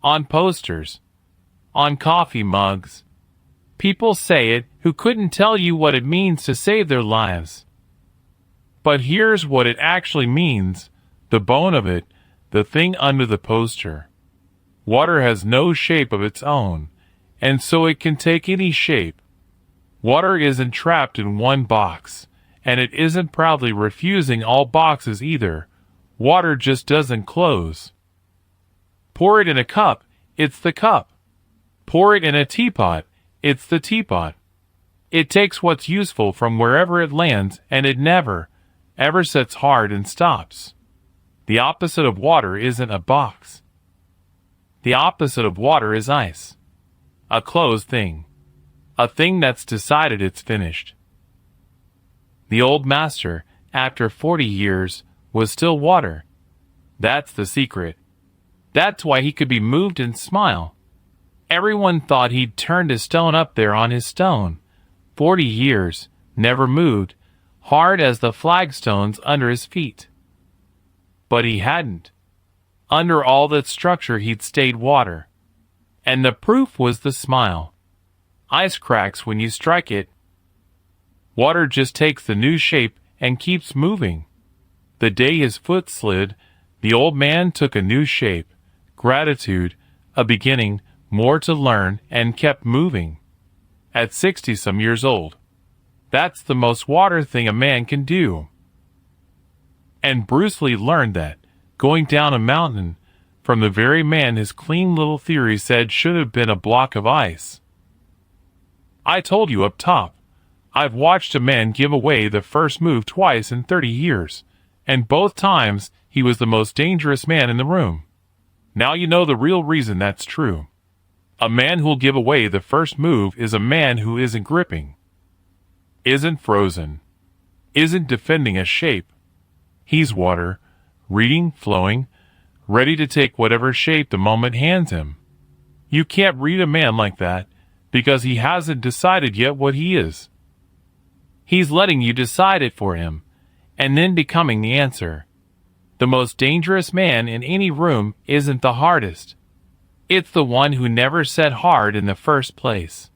On posters. On coffee mugs. People say it who couldn't tell you what it means to save their lives. But here's what it actually means, the bone of it, the thing under the poster. Water has no shape of its own, and so it can take any shape. Water isn't trapped in one box, and it isn't proudly refusing all boxes either. Water just doesn't close. Pour it in a cup, it's the cup. Pour it in a teapot, it's the teapot. It takes what's useful from wherever it lands, and it never, ever sets hard and stops. The opposite of water isn't a box. The opposite of water is ice. A closed thing. A thing that's decided it's finished. The old master, after 40 years, was still water. That's the secret. That's why he could be moved and smile. Everyone thought he'd turned a stone up there on his stone. 40 years, never moved, hard as the flagstones under his feet. But he hadn't. Under all that structure he'd stayed water. And the proof was the smile. Ice cracks when you strike it. Water just takes the new shape and keeps moving. The day his foot slid, The old man took a new shape, gratitude, a beginning, more to learn, and kept moving. At 60-some years old. That's the most water thing a man can do. And Bruce Lee learned that, going down a mountain, from the very man his clean little theory said should have been a block of ice. I told you up top, I've watched a man give away the first move twice in 30 years, and both times he was the most dangerous man in the room. Now you know the real reason that's true. A man who'll give away the first move is a man who isn't gripping, isn't frozen, isn't defending a shape. He's water, reading, flowing, ready to take whatever shape the moment hands him. You can't read a man like that, because he hasn't decided yet what he is. He's letting you decide it for him, and then becoming the answer. The most dangerous man in any room isn't the hardest. It's the one who never said hard in the first place.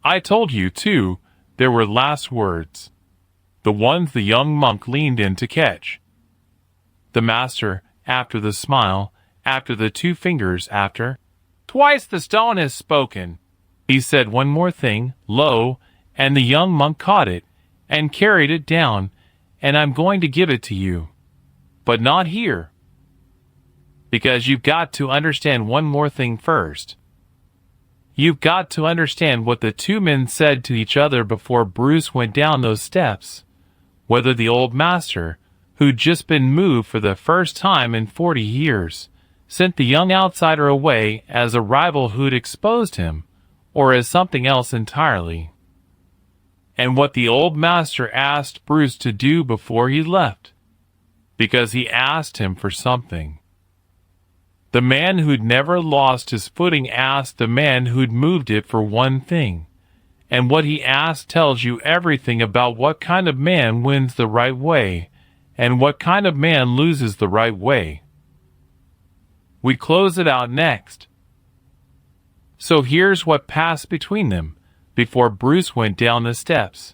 I told you, too, there were last words. The ones the young monk leaned in to catch. The master, after the smile, after the 2 fingers, after, "Twice the stone has spoken." He said one more thing, low, and the young monk caught it, and carried it down, and I'm going to give it to you. But not here. Because you've got to understand one more thing first. You've got to understand what the 2 men said to each other before Bruce went down those steps. Whether the old master, who'd just been moved for the first time in 40 years, sent the young outsider away as a rival who'd exposed him, or as something else entirely. And what the old master asked Bruce to do before he left, because he asked him for something. The man who'd never lost his footing asked the man who'd moved it for one thing, and what he asked tells you everything about what kind of man wins the right way, and what kind of man loses the right way. We close it out next. So here's what passed between them, before Bruce went down the steps.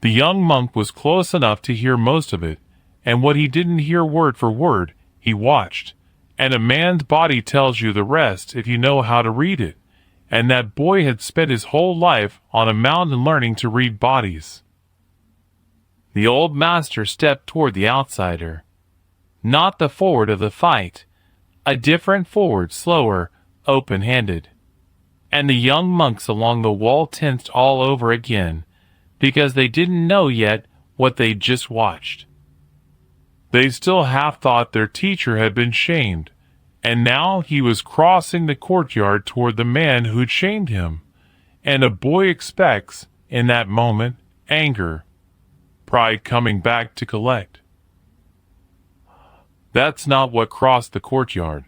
The young monk was close enough to hear most of it, and what he didn't hear word for word, he watched. And a man's body tells you the rest if you know how to read it. And that boy had spent his whole life on a mountain learning to read bodies. The old master stepped toward the outsider. Not the forward of the fight. A different forward, slower, open-handed. And the young monks along the wall tensed all over again, because they didn't know yet what they'd just watched. They still half thought their teacher had been shamed, and now he was crossing the courtyard toward the man who'd shamed him. And a boy expects, in that moment, anger, pride coming back to collect. That's not what crossed the courtyard.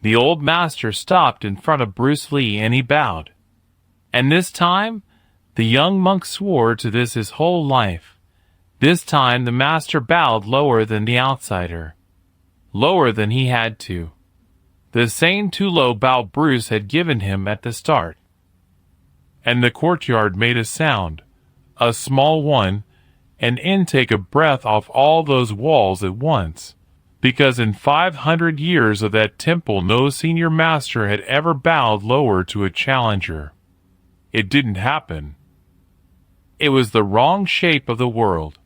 The old master stopped in front of Bruce Lee and he bowed. And this time, the young monk swore to this his whole life. This time the master bowed lower than the outsider. Lower than he had to. The same too low bow Bruce had given him at the start. And the courtyard made a sound, a small one, an intake of breath off all those walls at once. Because in 500 years of that temple no senior master had ever bowed lower to a challenger. It didn't happen. It was the wrong shape of the world.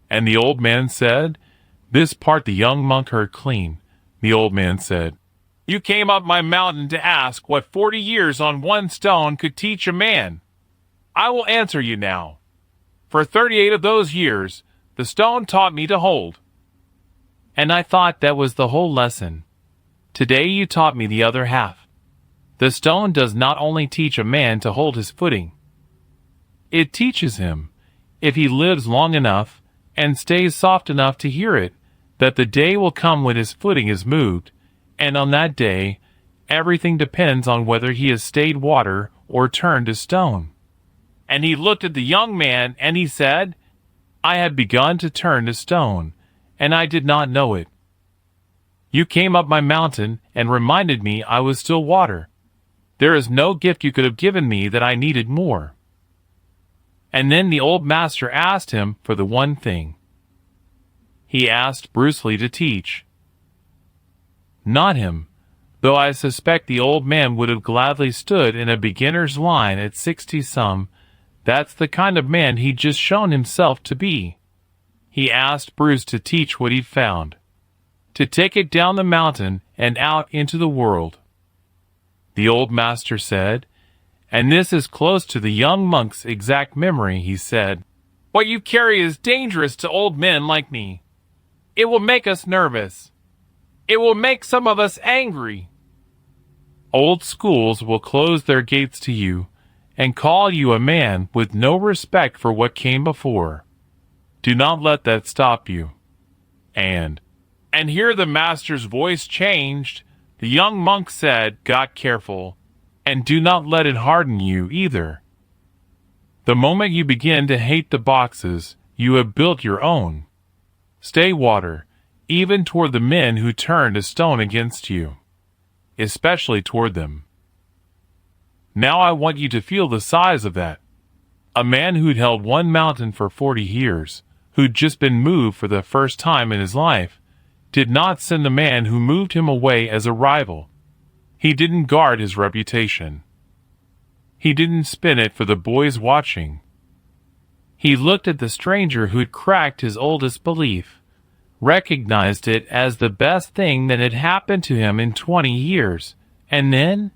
And the old man said, this part the young monk heard clean. The old man said, "You came up my mountain to ask what 40 years on one stone could teach a man. I will answer you now. For 38 of those years, the stone taught me to hold. And I thought that was the whole lesson. Today you taught me the other half. The stone does not only teach a man to hold his footing. It teaches him, if he lives long enough, and stays soft enough to hear it, that the day will come when his footing is moved, and on that day, everything depends on whether he has stayed water or turned to stone." And he looked at the young man and he said, "I had begun to turn to stone, and I did not know it. You came up my mountain and reminded me I was still water. There is no gift you could have given me that I needed more." And then the old master asked him for the one thing. He asked Bruce Lee to teach. Not him, though I suspect the old man would have gladly stood in a beginner's line at 60-some. That's the kind of man he'd just shown himself to be. He asked Bruce to teach what he'd found, to take it down the mountain and out into the world. The old master said, and this is close to the young monk's exact memory, he said, "What you carry is dangerous to old men like me. It will make us nervous. It will make some of us angry. Old schools will close their gates to you and call you a man with no respect for what came before. Do not let that stop you." And here the master's voice changed. The young monk said, "Got careful, and do not let it harden you either. The moment you begin to hate the boxes, you have built your own. Stay water, even toward the men who turned a stone against you, especially toward them." Now I want you to feel the size of that. A man who'd held one mountain for 40 years, who'd just been moved for the first time in his life, did not send the man who moved him away as a rival. He didn't guard his reputation. He didn't spin it for the boys watching. He looked at the stranger who'd cracked his oldest belief, recognized it as the best thing that had happened to him in 20 years, and then,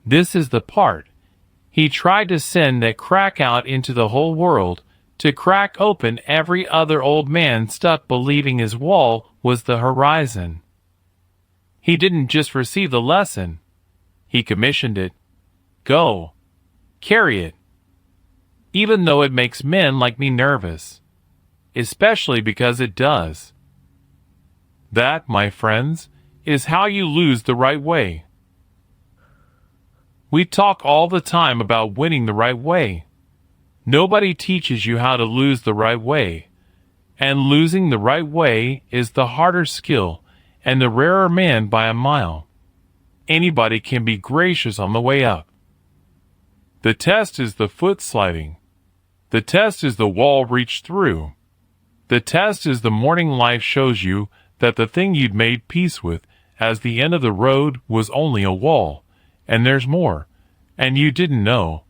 this is the part, he tried to send that crack out into the whole world, to crack open every other old man stuck believing his wall was the horizon. He didn't just receive the lesson. He commissioned it. Go. Carry it. Even though it makes men like me nervous. Especially because it does. That, my friends, is how you lose the right way. We talk all the time about winning the right way. Nobody teaches you how to lose the right way. And losing the right way is the harder skill and the rarer man by a mile. Anybody can be gracious on the way up. The test is the foot sliding. The test is the wall reached through. The test is the morning life shows you that the thing you'd made peace with as the end of the road was only a wall, and there's more, and you didn't know,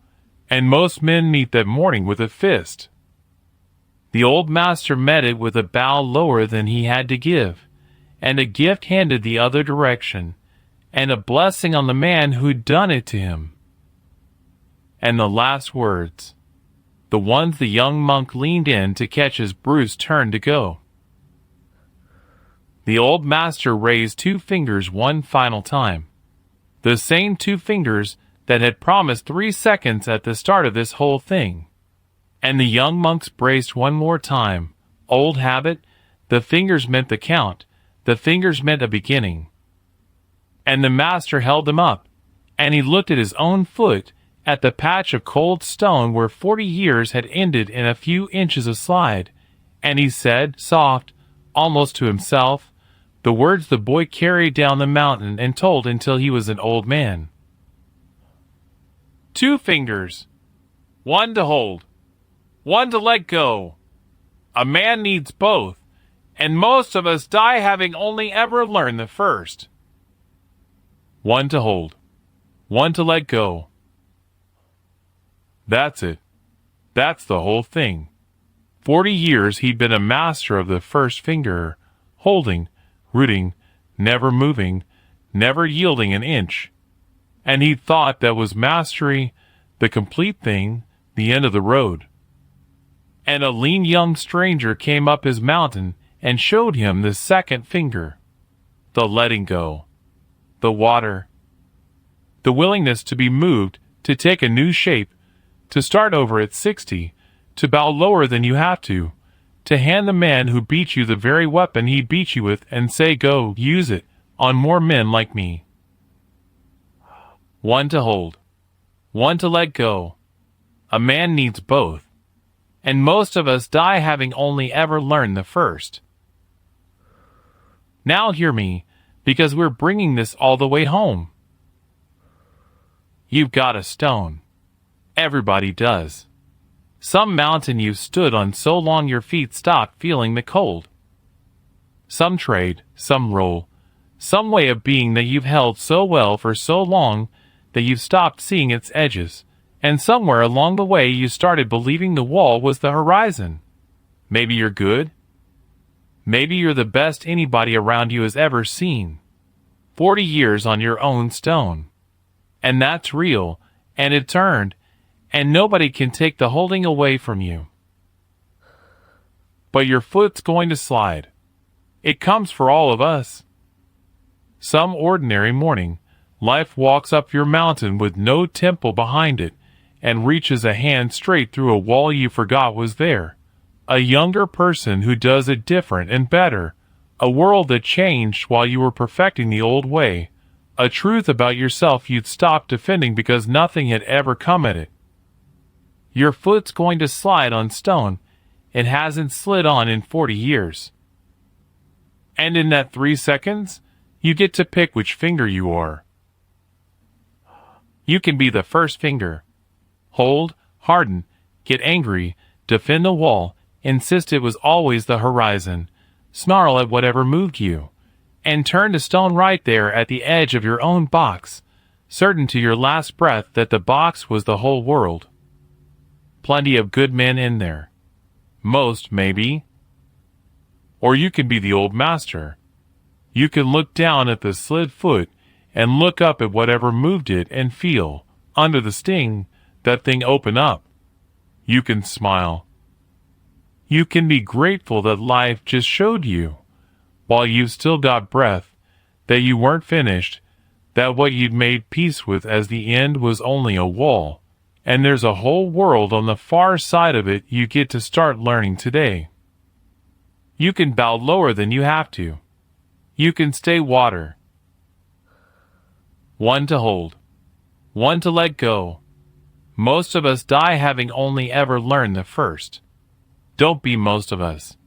and most men meet that morning with a fist. The old master met it with a bow lower than he had to give, and a gift handed the other direction, and a blessing on the man who'd done it to him. And the last words, the ones the young monk leaned in to catch as Bruce turned to go. The old master raised 2 fingers one final time, the same 2 fingers that had promised 3 seconds at the start of this whole thing. And the young monks braced one more time. Old habit, the fingers meant the count, the fingers meant a beginning. And the master held them up, and he looked at his own foot, at the patch of cold stone where 40 years had ended in a few inches of slide, and he said, soft, almost to himself, the words the boy carried down the mountain and told until he was an old man. 2 fingers. One to hold. One to let go. A man needs both, and most of us die having only ever learned the first. One to hold. One to let go. That's it. That's the whole thing. 40 years he'd been a master of the first finger, holding, rooting, never moving, never yielding an inch. And he'd thought that was mastery, the complete thing, the end of the road. And a lean young stranger came up his mountain and showed him the second finger. The letting go. The water. The willingness to be moved, to take a new shape, to start over at 60, to bow lower than you have to hand the man who beat you the very weapon he beat you with and say, go, use it, on more men like me. One to hold. One to let go. A man needs both. And most of us die having only ever learned the first. Now hear me, because we're bringing this all the way home. You've got a stone. Everybody does. Some mountain you've stood on so long your feet stopped feeling the cold. Some trade, some role, some way of being that you've held so well for so long that you've stopped seeing its edges, and somewhere along the way you started believing the wall was the horizon. Maybe you're good. Maybe you're the best anybody around you has ever seen. 40 years on your own stone. And that's real, and it's earned, and nobody can take the holding away from you. But your foot's going to slide. It comes for all of us. Some ordinary morning, life walks up your mountain with no temple behind it, and reaches a hand straight through a wall you forgot was there. A younger person who does it different and better. A world that changed while you were perfecting the old way. A truth about yourself you'd stopped defending because nothing had ever come at it. Your foot's going to slide on stone. It hasn't slid on in 40 years. And in that 3 seconds, you get to pick which finger you are. You can be the first finger. Hold, harden, get angry, defend the wall, insist it was always the horizon, snarl at whatever moved you, and turn to stone right there at the edge of your own box, certain to your last breath that the box was the whole world. Plenty of good men in there. Most, maybe. Or you can be the old master. You can look down at the slid foot and look up at whatever moved it and feel, under the sting, that thing open up. You can smile. You can be grateful that life just showed you, while you've still got breath, that you weren't finished, that what you'd made peace with as the end was only a wall, and there's a whole world on the far side of it you get to start learning today. You can bow lower than you have to. You can stay water. One to hold. One to let go. Most of us die having only ever learned the first. Don't be most of us.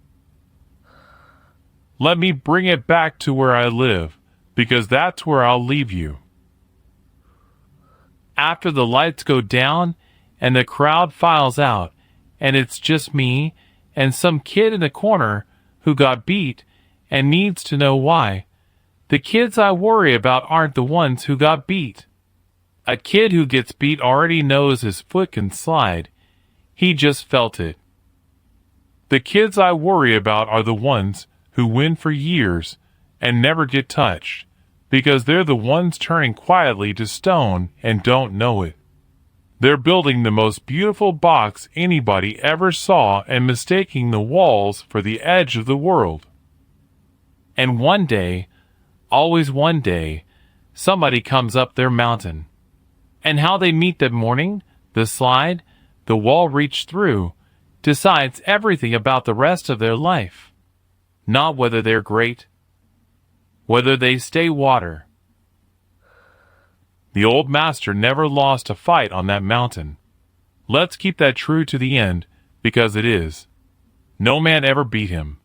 Let me bring it back to where I live, because that's where I'll leave you. After the lights go down and the crowd files out, and it's just me and some kid in the corner who got beat and needs to know why, the kids I worry about aren't the ones who got beat. A kid who gets beat already knows his foot can slide. He just felt it. The kids I worry about are the ones who win for years and never get touched, because they're the ones turning quietly to stone and don't know it. They're building the most beautiful box anybody ever saw and mistaking the walls for the edge of the world. And one day, always one day, somebody comes up their mountain. And how they meet that morning, the slide, the wall reached through, decides everything about the rest of their life. Not whether they're great, whether they stay water. The old master never lost a fight on that mountain. Let's keep that true to the end, because it is. No man ever beat him.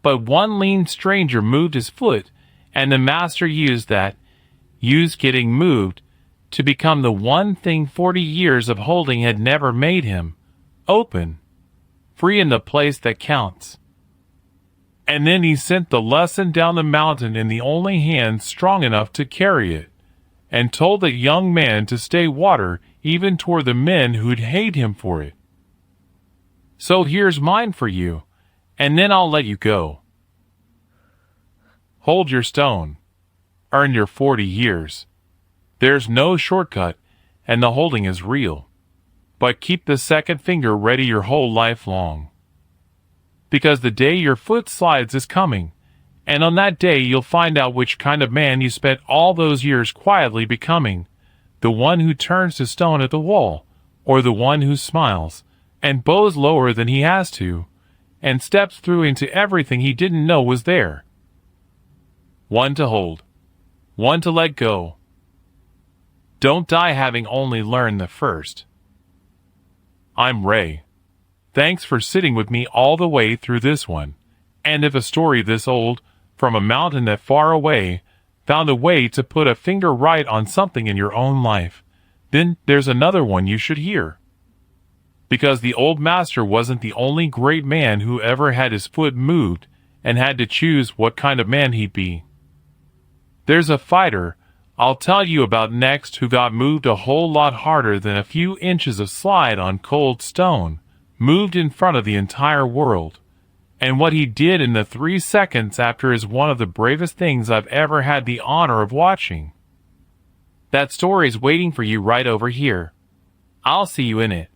But one lean stranger moved his foot, and the master used getting moved, to become the one thing 40 years of holding had never made him. Open, free in the place that counts. And then he sent the lesson down the mountain in the only hand strong enough to carry it, and told that young man to stay water even toward the men who'd hate him for it. So here's mine for you, and then I'll let you go. Hold your stone. Earn your 40 years. There's no shortcut, and the holding is real. But keep the second finger ready your whole life long. Because the day your foot slides is coming, and on that day you'll find out which kind of man you spent all those years quietly becoming, the one who turns to stone at the wall, or the one who smiles, and bows lower than he has to, and steps through into everything he didn't know was there. One to hold, one to let go. Don't die having only learned the first. I'm Ray. Thanks for sitting with me all the way through this one. And if a story this old, from a mountain that far away, found a way to put a finger right on something in your own life, then there's another one you should hear. Because the old master wasn't the only great man who ever had his foot moved and had to choose what kind of man he'd be. There's a fighter I'll tell you about next who got moved a whole lot harder than a few inches of slide on cold stone, moved in front of the entire world. And what he did in the 3 seconds after is one of the bravest things I've ever had the honor of watching. That story's waiting for you right over here. I'll see you in it.